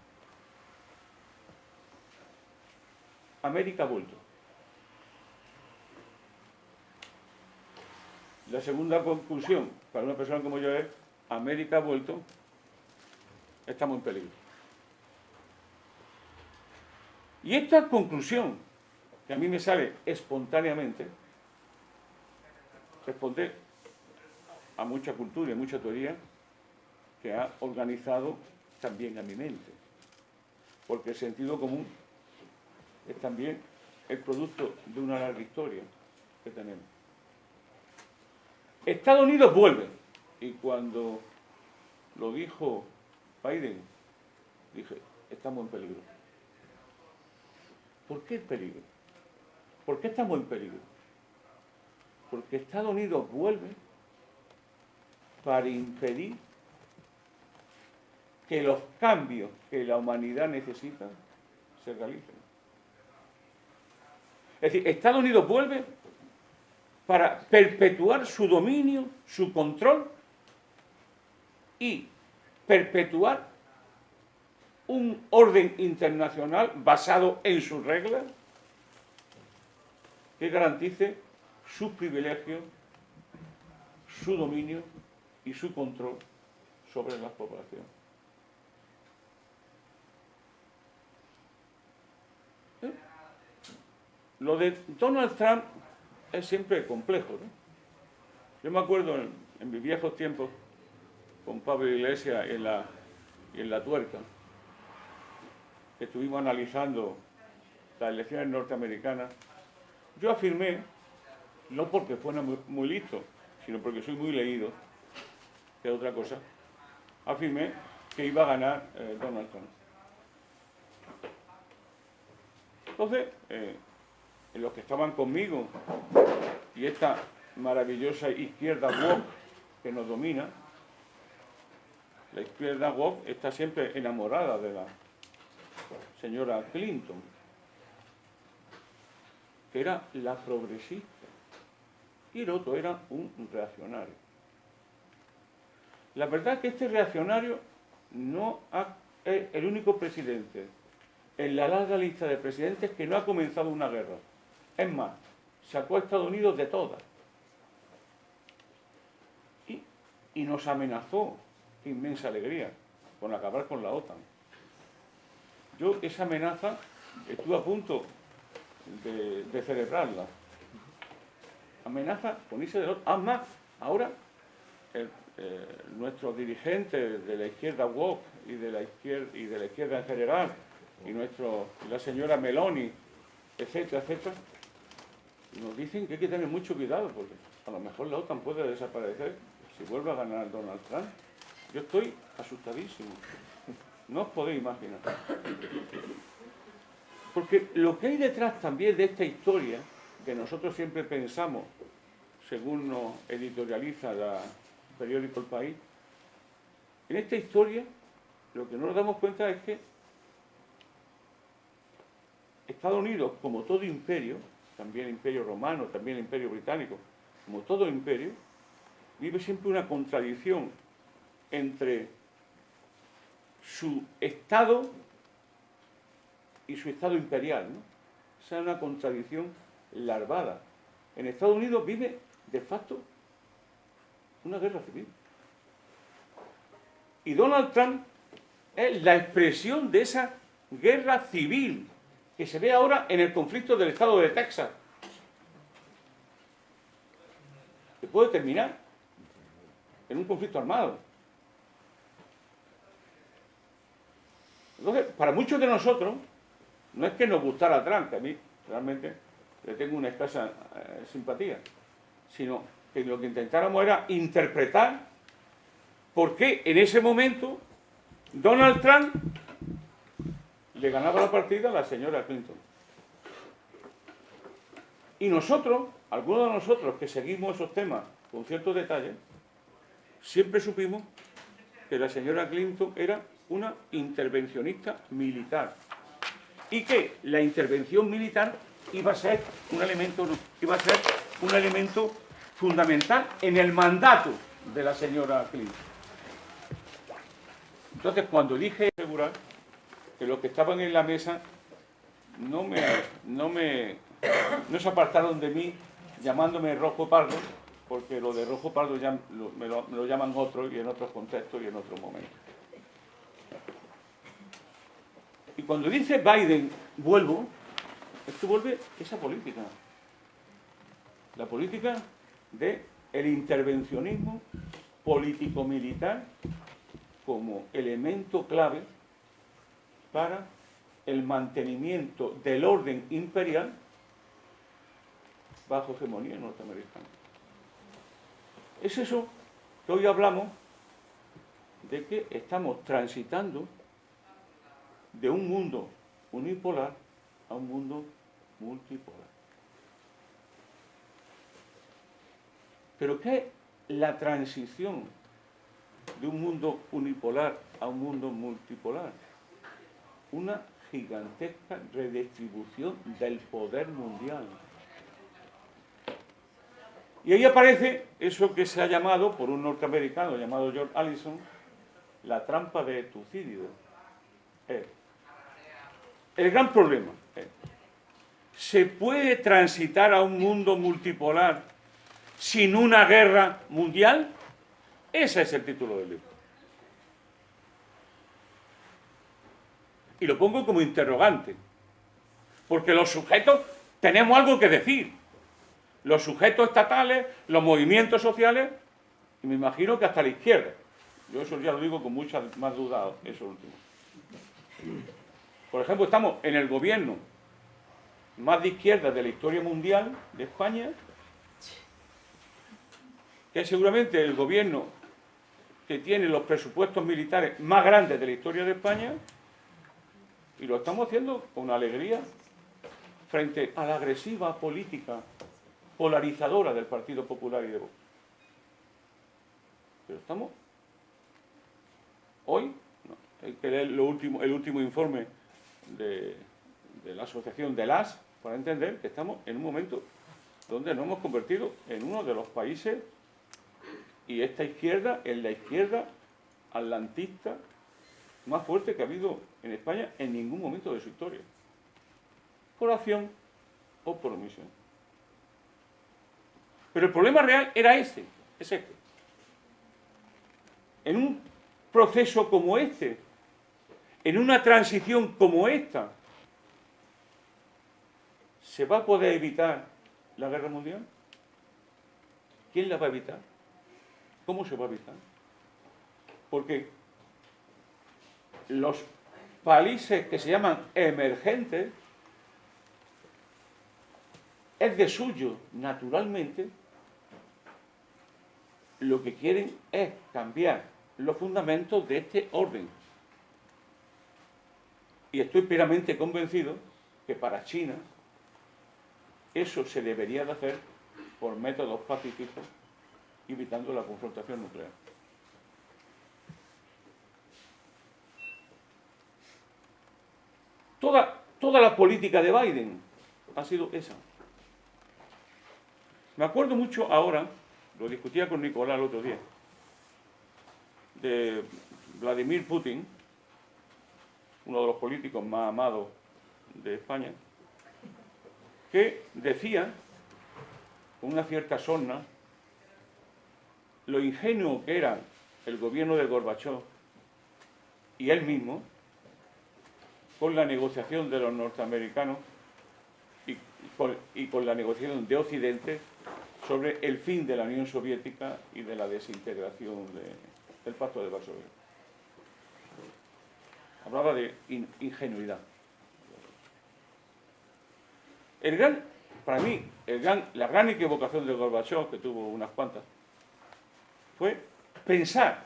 América ha vuelto. La segunda conclusión para una persona como yo es: América ha vuelto, estamos en peligro. Y esta conclusión, que a mí me sale espontáneamente, responde a mucha cultura y mucha teoría que ha organizado también a mi mente. Porque el sentido común es también el producto de una larga historia que tenemos. Estados Unidos vuelve. Y cuando lo dijo Biden, dije, estamos en peligro. ¿Por qué el peligro? ¿Por qué estamos en peligro? Porque Estados Unidos vuelve para impedir que los cambios que la humanidad necesita se realicen. Es decir, Estados Unidos vuelve para perpetuar su dominio, su control y perpetuar un orden internacional basado en sus reglas que garantice sus privilegios, su dominio y su control sobre las poblaciones. Lo de Donald Trump es siempre complejo, ¿no? Yo me acuerdo en mis viejos tiempos con Pablo Iglesias y en la Tuerca, que estuvimos analizando las elecciones norteamericanas. Yo afirmé, no porque fuera muy listo, sino porque soy muy leído, que es otra cosa, afirmé que iba a ganar Donald Trump. Entonces, en los que estaban conmigo y esta maravillosa izquierda woke que nos domina, la izquierda woke está siempre enamorada de la señora Clinton, que era la progresista, y el otro era un reaccionario. La verdad es que este reaccionario es el único presidente en la larga lista de presidentes que no ha comenzado una guerra. Es más, sacó a Estados Unidos de todas. Y nos amenazó, qué inmensa alegría, con acabar con la OTAN. Yo esa amenaza estuve a punto de celebrarla. Amenaza con irse de la OTAN. Además, ahora nuestros dirigentes de la izquierda woke y de la izquierda en general, y la señora Meloni, etcétera, etcétera, nos dicen que hay que tener mucho cuidado porque a lo mejor la OTAN puede desaparecer si vuelve a ganar Donald Trump. Yo estoy asustadísimo. No os podéis imaginar. Porque lo que hay detrás también de esta historia, que nosotros siempre pensamos, según nos editorializa el periódico El País, en esta historia lo que no nos damos cuenta es que Estados Unidos, como todo imperio, también el imperio romano, también el imperio británico, como todo imperio, vive siempre una contradicción entre su estado y su estado imperial, ¿no? Esa es una contradicción larvada. En Estados Unidos vive, de facto, una guerra civil. Y Donald Trump es la expresión de esa guerra civil que se ve ahora en el conflicto del estado de Texas, que puede terminar en un conflicto armado. Entonces, para muchos de nosotros, no es que nos gustara Trump, que a mí realmente le tengo una escasa simpatía, sino que lo que intentáramos era interpretar por qué en ese momento Donald Trump le ganaba la partida a la señora Clinton. Y nosotros, algunos de nosotros que seguimos esos temas con cierto detalle, siempre supimos que la señora Clinton era una intervencionista militar y que la intervención militar iba a ser un elemento fundamental en el mandato de la señora Clinton. Entonces, cuando dije asegurar que los que estaban en la mesa no se apartaron de mí llamándome rojo pardo, porque lo de rojo pardo ya me lo llaman otros y en otros contextos y en otros momentos. Y cuando dice Biden, vuelvo, es que vuelve esa política. La política del intervencionismo político-militar como elemento clave para el mantenimiento del orden imperial bajo hegemonía norteamericana. Es eso que hoy hablamos de que estamos transitando de un mundo unipolar a un mundo multipolar. Pero ¿qué es la transición de un mundo unipolar a un mundo multipolar? Una gigantesca redistribución del poder mundial. Y ahí aparece eso que se ha llamado, por un norteamericano llamado George Allison, la trampa de Tucídides. El gran problema es, ¿se puede transitar a un mundo multipolar sin una guerra mundial? Ese es el título del libro. Y lo pongo como interrogante, porque los sujetos tenemos algo que decir. Los sujetos estatales, los movimientos sociales, y me imagino que hasta la izquierda. Yo eso ya lo digo con mucha más duda, eso último. Por ejemplo, estamos en el gobierno más de izquierda de la historia mundial de España, que es seguramente el gobierno que tiene los presupuestos militares más grandes de la historia de España, y lo estamos haciendo con alegría frente a la agresiva política polarizadora del Partido Popular y de Vox. Pero estamos hoy, hay que leer el último informe de la asociación de las para entender que estamos en un momento donde nos hemos convertido en uno de los países, y esta izquierda es la izquierda atlantista más fuerte que ha habido en España en ningún momento de su historia, por acción o por omisión. Pero el problema real era es este. En un proceso como este, en una transición como esta, ¿se va a poder evitar la guerra mundial? ¿Quién la va a evitar? ¿Cómo se va a evitar? Porque los países que se llaman emergentes es de suyo, naturalmente, lo que quieren es cambiar los fundamentos de este orden. Y estoy plenamente convencido que para China eso se debería de hacer por métodos pacíficos, evitando la confrontación nuclear. Toda la política de Biden ha sido esa. Me acuerdo mucho ahora, lo discutía con Nicolás el otro día, de Vladimir Putin, uno de los políticos más amados de España, que decía, con una cierta sorna, lo ingenuo que era el gobierno de Gorbachov y él mismo con la negociación de los norteamericanos y con la negociación de Occidente sobre el fin de la Unión Soviética y de la desintegración del Pacto de Varsovia. Hablaba de ingenuidad. Para mí, la gran equivocación de Gorbachov, que tuvo unas cuantas, fue pensar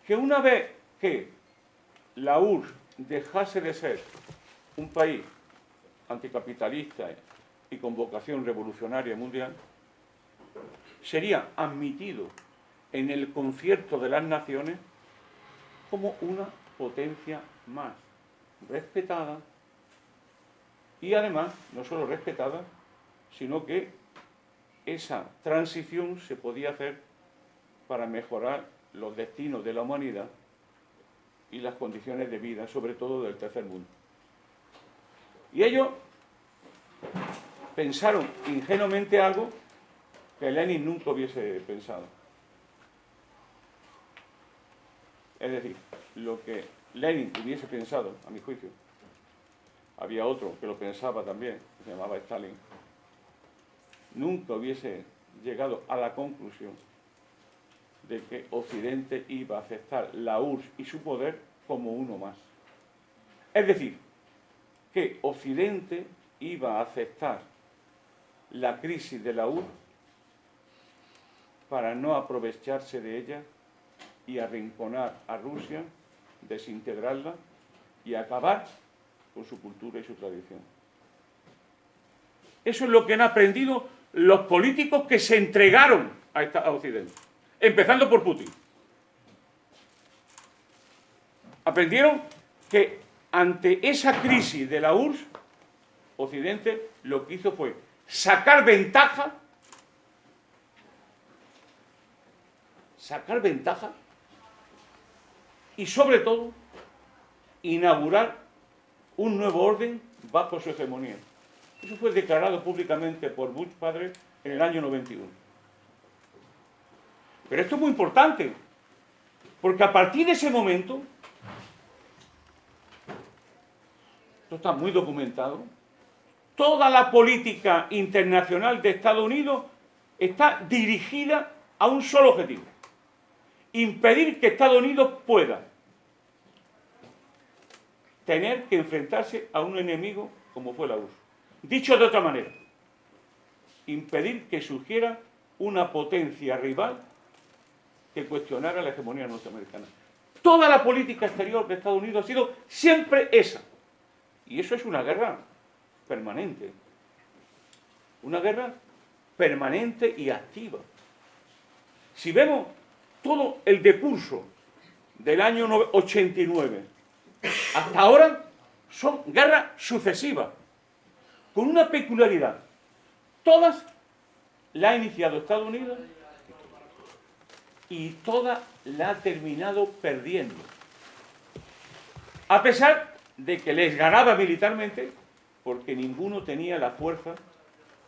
que una vez que la URSS dejase de ser un país anticapitalista y con vocación revolucionaria mundial, sería admitido en el concierto de las naciones como una potencia más. respetada y además no solo respetada, sino que esa transición se podía hacer para mejorar los destinos de la humanidad y las condiciones de vida, sobre todo del tercer mundo. Y ellos pensaron ingenuamente algo que Lenin nunca hubiese pensado. Es decir, lo que Lenin hubiese pensado, a mi juicio, había otro que lo pensaba también, que se llamaba Stalin, nunca hubiese llegado a la conclusión de que Occidente iba a aceptar la URSS y su poder como uno más. Es decir, que Occidente iba a aceptar la crisis de la URSS para no aprovecharse de ella y arrinconar a Rusia, desintegrarla y acabar con su cultura y su tradición. Eso es lo que han aprendido los políticos que se entregaron a Occidente, empezando por Putin. Aprendieron que ante esa crisis de la URSS, Occidente lo que hizo fue sacar ventaja y sobre todo inaugurar un nuevo orden bajo su hegemonía. Eso fue declarado públicamente por Bush padre en el año 91. Pero esto es muy importante, porque a partir de ese momento, esto está muy documentado, toda la política internacional de Estados Unidos está dirigida a un solo objetivo: impedir que Estados Unidos pueda tener que enfrentarse a un enemigo como fue la URSS. Dicho de otra manera, impedir que surgiera una potencia rival que cuestionara la hegemonía norteamericana. Toda la política exterior de Estados Unidos ha sido siempre esa. Y eso es una guerra permanente. Una guerra permanente y activa. Si vemos todo el decurso del año 89 hasta ahora, son guerras sucesivas, con una peculiaridad. Todas las ha iniciado Estados Unidos y todas las ha terminado perdiendo. A pesar de que les ganaba militarmente, porque ninguno tenía la fuerza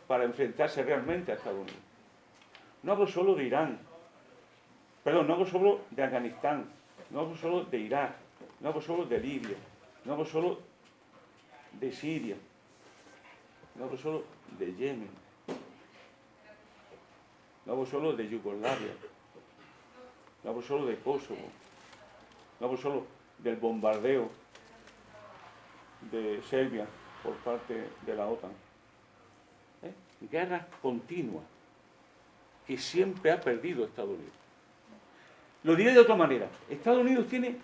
para enfrentarse realmente a Estados Unidos. No hablo solo de Irán, perdón, no hablo solo de Afganistán, no hablo solo de Irak, no hablo solo de Libia, no hablo solo de Siria, no hablo solo de Yemen, no hablo solo de Yugoslavia, no hablo solo de Kosovo, no hablo solo del bombardeo de Serbia por parte de la OTAN. Guerra continua que siempre ha perdido Estados Unidos. Lo diré de otra manera: Estados Unidos tiene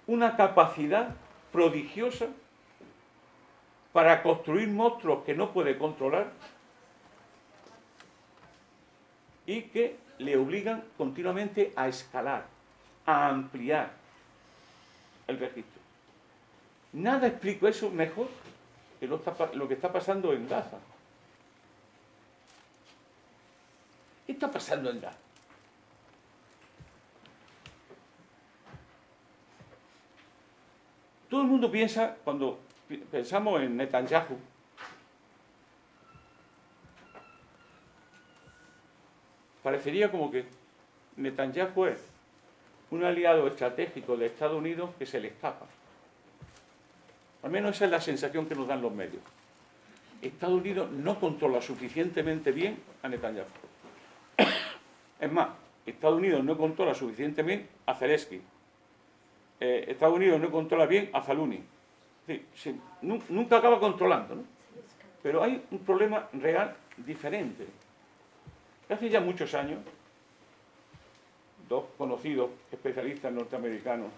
una capacidad prodigiosa para construir monstruos que no puede controlar y que le obligan continuamente a escalar, a ampliar el registro. Nada explico eso mejor que lo que está pasando en Gaza. ¿Qué está pasando en Gaza? Todo el mundo piensa, cuando pensamos en Netanyahu, parecería como que Netanyahu es un aliado estratégico de Estados Unidos que se le escapa. Al menos esa es la sensación que nos dan los medios. Estados Unidos no controla suficientemente bien a Netanyahu. Es más, Estados Unidos no controla suficientemente a Zelensky. Estados Unidos no controla bien a Zaluni. Sí, nunca acaba controlando, ¿no? Pero hay un problema real diferente. Hace ya muchos años, dos conocidos especialistas norteamericanos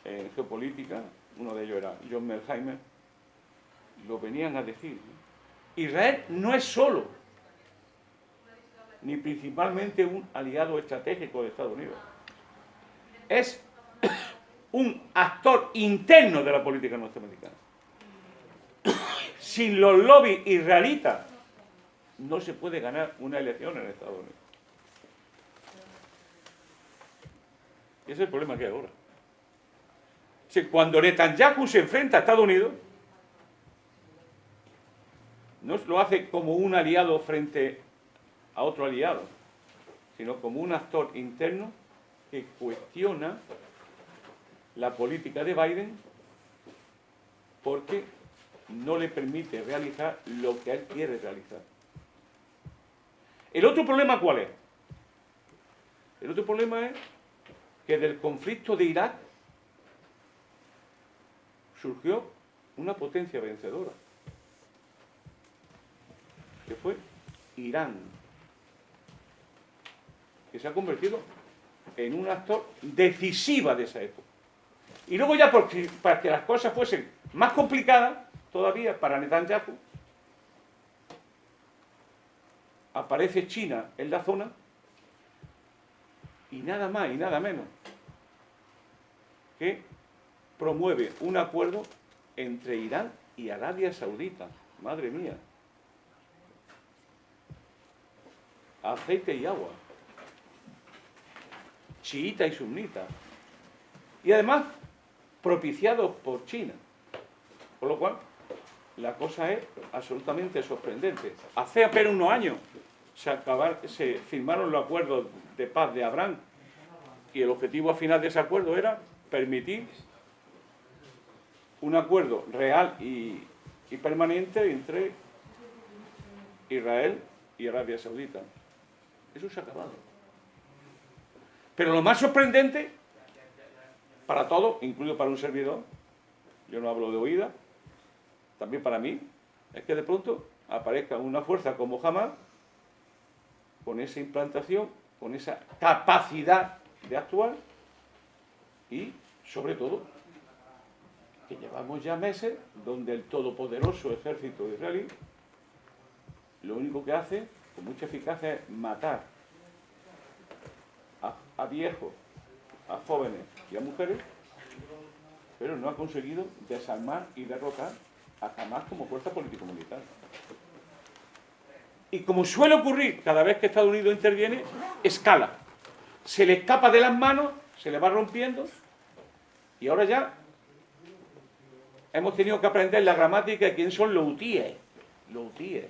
en geopolítica, uno de ellos era John Mearsheimer, lo venían a decir, ¿no? Israel no es solo ni principalmente un aliado estratégico de Estados Unidos. Es un actor interno de la política norteamericana. Sin los lobbies israelitas no se puede ganar una elección en Estados Unidos. Ese es el problema que hay ahora. Cuando Netanyahu se enfrenta a Estados Unidos, no lo hace como un aliado frente a otro aliado, sino como un actor interno que cuestiona la política de Biden porque no le permite realizar lo que él quiere realizar. ¿El otro problema cuál es? El otro problema es que del conflicto de Irak surgió una potencia vencedora, que fue Irán, que se ha convertido en un actor decisivo de esa época. Y luego ya, para que las cosas fuesen más complicadas todavía para Netanyahu, aparece China en la zona y nada más y nada menos que promueve un acuerdo entre Irán y Arabia Saudita. Madre mía. Aceite y agua. Chiita y sunita. Y además propiciado por China. Por lo cual, la cosa es absolutamente sorprendente. Hace apenas unos años se firmaron los acuerdos de paz de Abraham y el objetivo final de ese acuerdo era permitir un acuerdo real y permanente entre Israel y Arabia Saudita. Eso se ha acabado. Pero lo más sorprendente para todos, incluido para un servidor, yo no hablo de oída, también para mí, es que de pronto aparezca una fuerza como Hamás, con esa implantación, con esa capacidad de actuar y, sobre todo, que llevamos ya meses donde el todopoderoso ejército israelí lo único que hace, con mucha eficacia, es matar a viejos, a jóvenes y a mujeres, pero no ha conseguido desarmar y derrotar a Hamás como fuerza político-militar. Y como suele ocurrir cada vez que Estados Unidos interviene, escala. Se le escapa de las manos, se le va rompiendo, y ahora ya hemos tenido que aprender la gramática de quién son los hutíes. Los hutíes.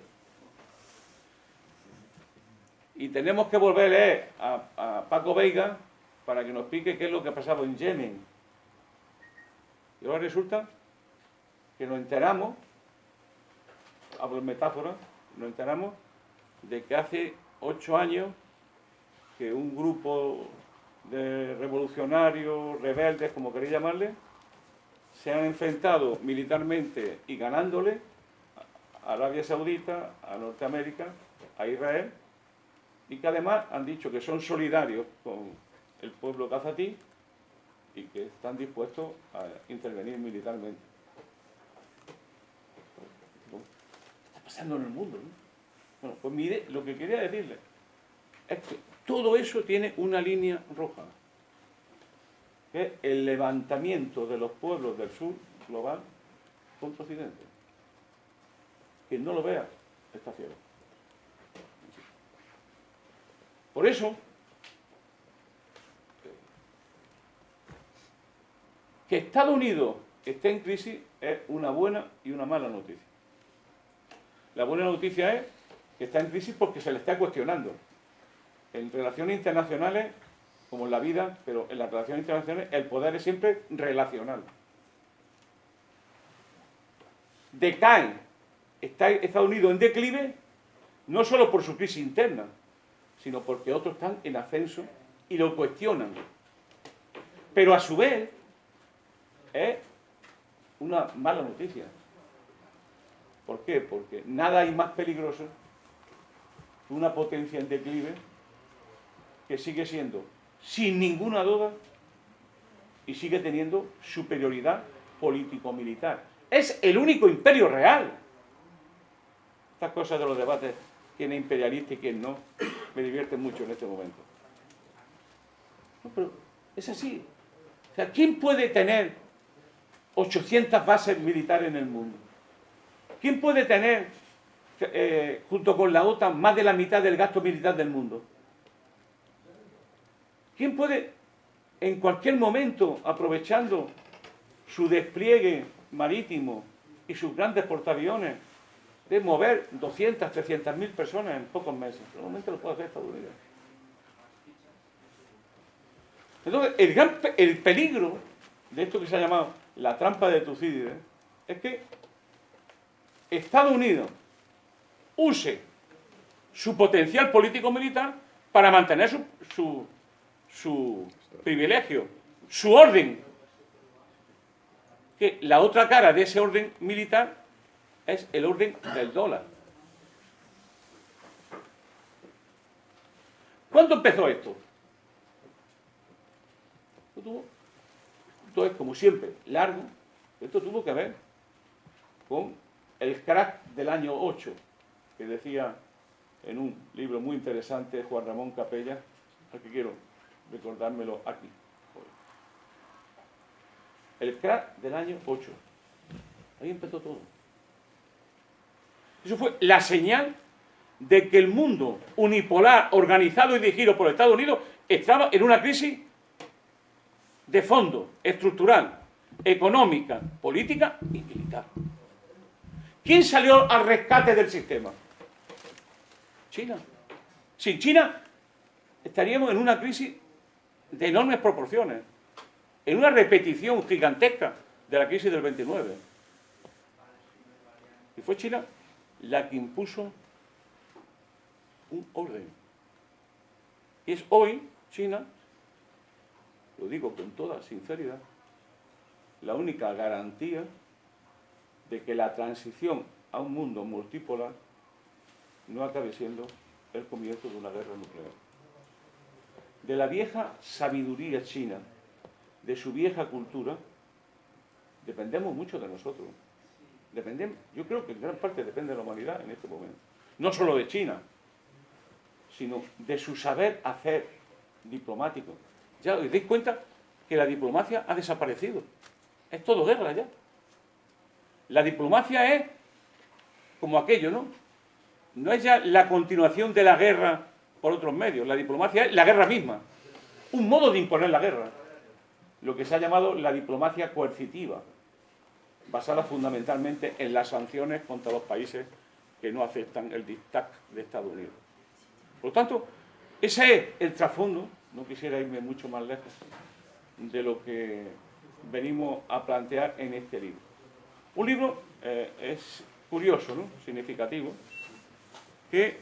Y tenemos que volver a leer a Paco Veiga para que nos explique qué es lo que ha pasado en Yemen. Y ahora resulta que nos enteramos, hablo en metáfora, nos enteramos de que hace 8 años que un grupo de revolucionarios, rebeldes, como queréis llamarle, se han enfrentado militarmente y ganándole a Arabia Saudita, a Norteamérica, a Israel, y que además han dicho que son solidarios con el pueblo gazatí y que están dispuestos a intervenir militarmente. Está pasando en el mundo, ¿no? Bueno, pues mire, lo que quería decirle es que todo eso tiene una línea roja, que es el levantamiento de los pueblos del sur global contra Occidente. Quien no lo vea está ciego. Por eso, que Estados Unidos esté en crisis es una buena y una mala noticia. La buena noticia es que está en crisis porque se le está cuestionando. En relaciones internacionales, como en la vida, pero en las relaciones internacionales el poder es siempre relacional. Decae, está Estados Unidos en declive, no solo por su crisis interna, sino porque otros están en ascenso y lo cuestionan. Pero a su vez es una mala noticia. ¿Por qué? Porque nada hay más peligroso que una potencia en declive que sigue siendo, sin ninguna duda, y sigue teniendo superioridad político-militar. Es el único imperio real. Estas cosas de los debates, quién es imperialista y quién no, me divierten mucho en este momento. No, pero es así. O sea, ¿quién puede tener 800 bases militares en el mundo? ¿Quién puede tener, junto con la OTAN, más de la mitad del gasto militar del mundo? ¿Quién puede, en cualquier momento, aprovechando su despliegue marítimo y sus grandes portaaviones, de mover 200, 300.000 personas en pocos meses? Normalmente lo puede hacer Estados Unidos. Entonces, el peligro de esto que se ha llamado la trampa de Tucídides es que Estados Unidos use su potencial político-militar para mantener su privilegio, su orden. Que la otra cara de ese orden militar es el orden del dólar. ¿Cuándo empezó esto? Esto es, como siempre, largo. Esto tuvo que ver con el crack del año 8, que decía en un libro muy interesante Juan Ramón Capella, al que quiero recordármelo aquí hoy. El crack del año 8. Ahí empezó todo. Eso fue la señal de que el mundo unipolar, organizado y dirigido por Estados Unidos, estaba en una crisis de fondo, estructural, económica, política y militar. ¿Quién salió al rescate del sistema? China. Sin China estaríamos en una crisis de enormes proporciones, en una repetición gigantesca de la crisis del 29. Y fue China la que impuso un orden. Y es hoy China, lo digo con toda sinceridad, la única garantía de que la transición a un mundo multipolar no acabe siendo el comienzo de una guerra nuclear. De la vieja sabiduría china, de su vieja cultura, dependemos mucho de nosotros. Yo creo que en gran parte depende de la humanidad en este momento. No solo de China, sino de su saber hacer diplomático. Ya os dais cuenta que la diplomacia ha desaparecido. Es todo guerra ya. La diplomacia es como aquello, ¿no? No es ya la continuación de la guerra por otros medios. La diplomacia es la guerra misma. Un modo de imponer la guerra. Lo que se ha llamado la diplomacia coercitiva, basada fundamentalmente en las sanciones contra los países que no aceptan el diktat de Estados Unidos. Por lo tanto, ese es el trasfondo, no quisiera irme mucho más lejos, de lo que venimos a plantear en este libro. Un libro es curioso, ¿no? Significativo, que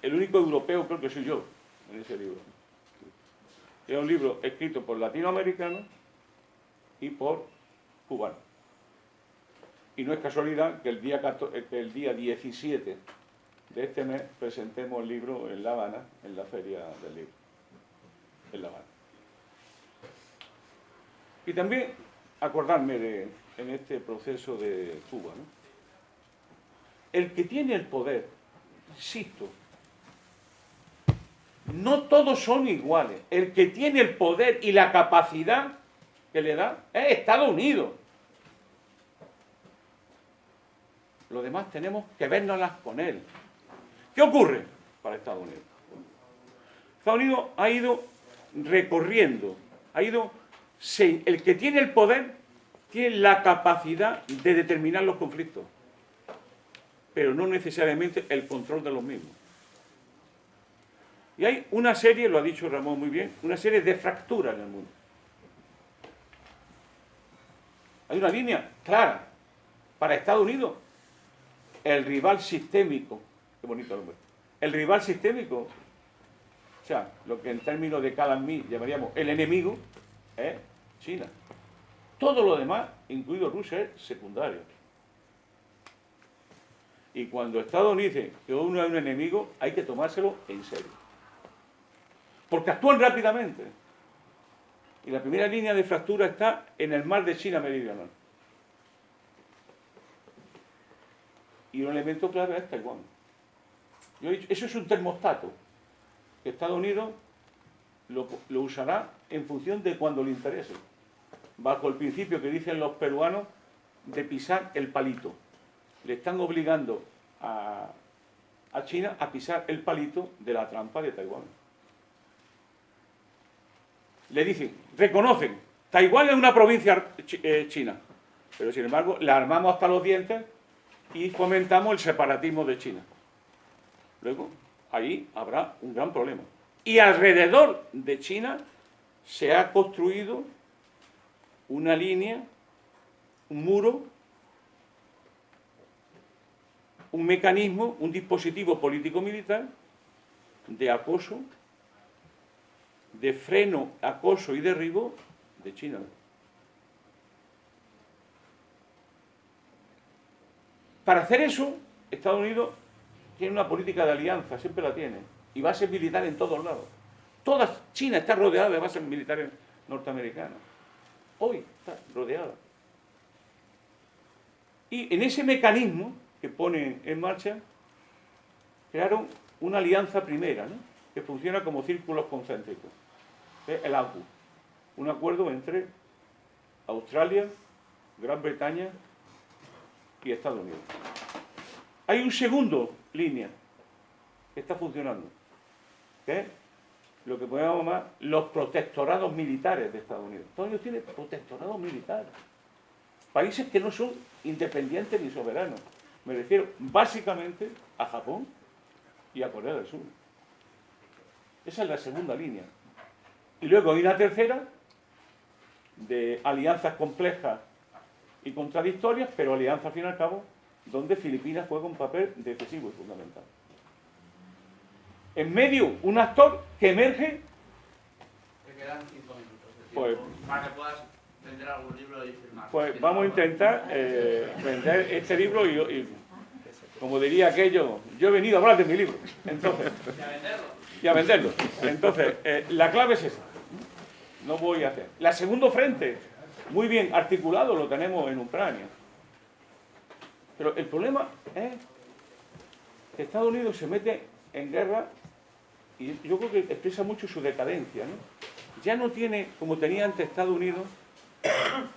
el único europeo creo que soy yo en ese libro. Es un libro escrito por latinoamericanos y por cubanos. Y no es casualidad que el día 17 de este mes presentemos el libro en La Habana, en la Feria del Libro, en La Habana. Y también acordarme en este proceso de Cuba, ¿no? El que tiene el poder, insisto, no todos son iguales. El que tiene el poder y la capacidad que le da es Estados Unidos. Los demás tenemos que vernoslas con él. ¿Qué ocurre para Estados Unidos? Estados Unidos ha ido recorriendo, el que tiene el poder tiene la capacidad de determinar los conflictos, pero no necesariamente el control de los mismos. Y hay una serie, lo ha dicho Ramón muy bien, una serie de fracturas en el mundo. Hay una línea clara para Estados Unidos. El rival sistémico, qué bonito nombre, el rival sistémico, o sea, lo que en términos de Calamí llamaríamos el enemigo, es China. Todo lo demás, incluido Rusia, es secundario. Y cuando Estados Unidos dice que uno es un enemigo, hay que tomárselo en serio. Porque actúan rápidamente. Y la primera línea de fractura está en el mar de China Meridional. Y un elemento clave es Taiwán. Yo he dicho, eso es un termostato que Estados Unidos lo usará en función de cuando le interese. bajo el principio que dicen los peruanos de pisar el palito. Le están obligando a China a pisar el palito de la trampa de Taiwán. Le dicen, reconocen, Taiwán es una provincia china, pero sin embargo la armamos hasta los dientes y fomentamos el separatismo de China. Luego, ahí habrá un gran problema. Y alrededor de China se ha construido una línea, un muro, un mecanismo, un dispositivo político-militar de acoso, de freno, acoso y derribo de China. Para hacer eso, Estados Unidos tiene una política de alianza, siempre la tiene, y bases militares en todos lados. China está rodeada de bases militares norteamericanas. Hoy está rodeada. Y en ese mecanismo que ponen en marcha, crearon una alianza primera, ¿no?, que funciona como círculos concéntricos. El AUKUS, un acuerdo entre Australia, Gran Bretaña y Estados Unidos. Hay un segundo línea que está funcionando, que es lo que podemos llamar los protectorados militares de Estados Unidos. Estados Unidos tiene protectorados militares. Países que no son independientes ni soberanos. Me refiero básicamente a Japón y a Corea del Sur. Esa es la segunda línea. Y luego hay una tercera de alianzas complejas y contradictorias, pero alianzas al fin y al cabo, donde Filipinas juega un papel decisivo y fundamental. En medio, un actor que emerge. Te quedan 5 minutos de tiempo Pues, para que puedas vender algún libro y firmar. Pues vamos a intentar vender este libro y, como diría aquello, yo he venido a hablar de mi libro. Entonces, y a venderlo. Entonces, la clave es esa. No voy a hacer. La segundo frente, muy bien articulado, lo tenemos en Ucrania. Pero el problema es que Estados Unidos se mete en guerra y yo creo que expresa mucho su decadencia, ¿no? Ya no tiene, como tenía antes Estados Unidos,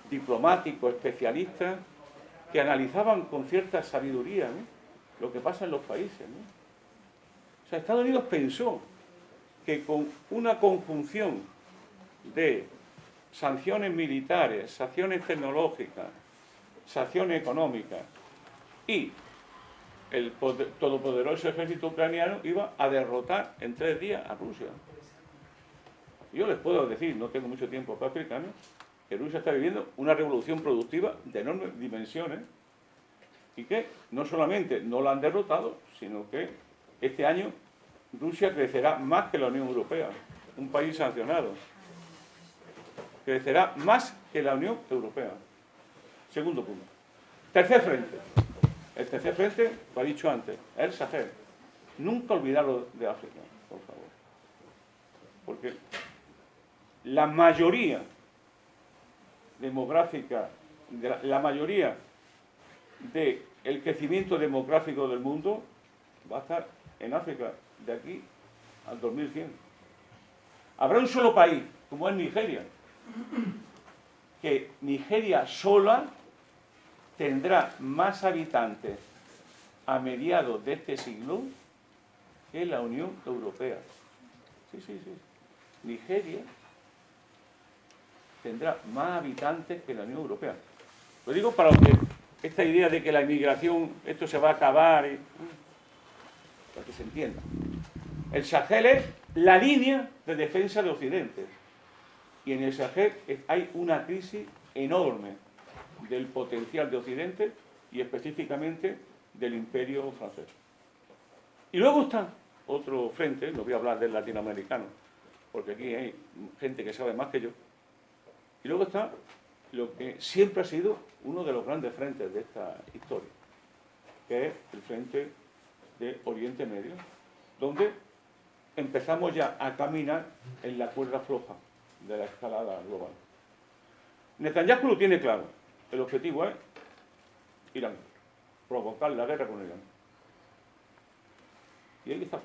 diplomáticos, especialistas, que analizaban con cierta sabiduría, ¿no?, lo que pasa en los países, ¿no? O sea, Estados Unidos pensó que con una conjunción de sanciones militares, sanciones tecnológicas, sanciones económicas y el todopoderoso ejército ucraniano iba a derrotar en 3 días a Rusia. Yo les puedo decir, no tengo mucho tiempo para explicarme, que Rusia está viviendo una revolución productiva de enormes dimensiones y que no solamente no la han derrotado, sino que este año Rusia crecerá más que la Unión Europea, un país sancionado. Crecerá más que la Unión Europea. Segundo punto. Tercer frente. El tercer frente, lo ha dicho antes, es el Sahel. Nunca olvidarlo de África, por favor. Porque la mayoría demográfica, la mayoría del crecimiento demográfico del mundo va a estar en África de aquí al 2100. Habrá un solo país, como es Nigeria, que Nigeria sola tendrá más habitantes a mediados de este siglo que la Unión Europea. Sí. Nigeria tendrá más habitantes que la Unión Europea. Lo digo para que esta idea de que la inmigración, esto se va a acabar, para que se entienda. El Sahel es la línea de defensa de Occidente. Y en el Sahel hay una crisis enorme del potencial de Occidente y específicamente del imperio francés. Y luego está otro frente, no voy a hablar del latinoamericano, porque aquí hay gente que sabe más que yo. Y luego está lo que siempre ha sido uno de los grandes frentes de esta historia, que es el frente de Oriente Medio, donde empezamos ya a caminar en la cuerda floja de la escalada global. Netanyahu lo tiene claro. El objetivo es Irán, provocar la guerra con Irán. Y ahí está.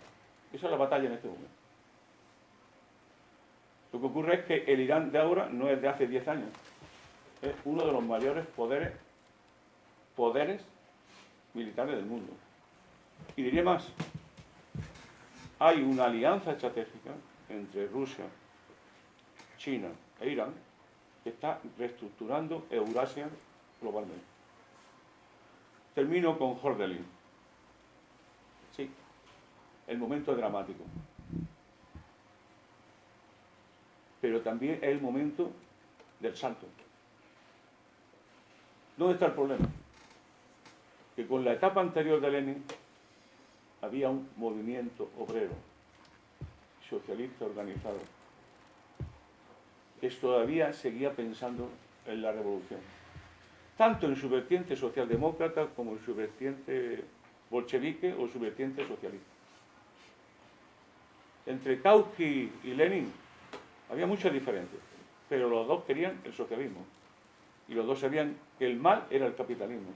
Esa es la batalla en este momento. Lo que ocurre es que el Irán de ahora no es de hace 10 años. es uno de los mayores poderes militares del mundo. Y diré más, hay una alianza estratégica entre Rusia, China e Irán que está reestructurando Eurasia globalmente. Termino con Hordelin. Sí, el momento es dramático. Pero también es el momento del salto. ¿Dónde está el problema? Que con la etapa anterior de Lenin había un movimiento obrero, socialista organizado, que todavía seguía pensando en la revolución, tanto en su vertiente socialdemócrata como en su vertiente bolchevique o su vertiente socialista. Entre Kautsky y Lenin había muchas diferencias, pero los dos querían el socialismo y los dos sabían que el mal era el capitalismo.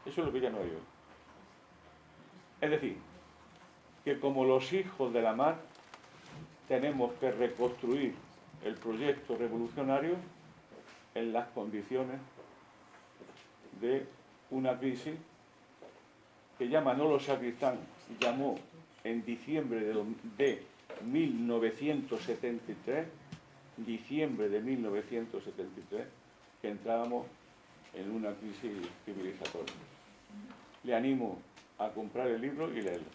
Eso es lo que ya no hay hoy. Es decir, que como los hijos de la mar tenemos que reconstruir el proyecto revolucionario en las condiciones de una crisis que ya Manolo Sacristán llamó en diciembre de 1973, que entrábamos en una crisis civilizatoria. Le animo a comprar el libro y leerlo.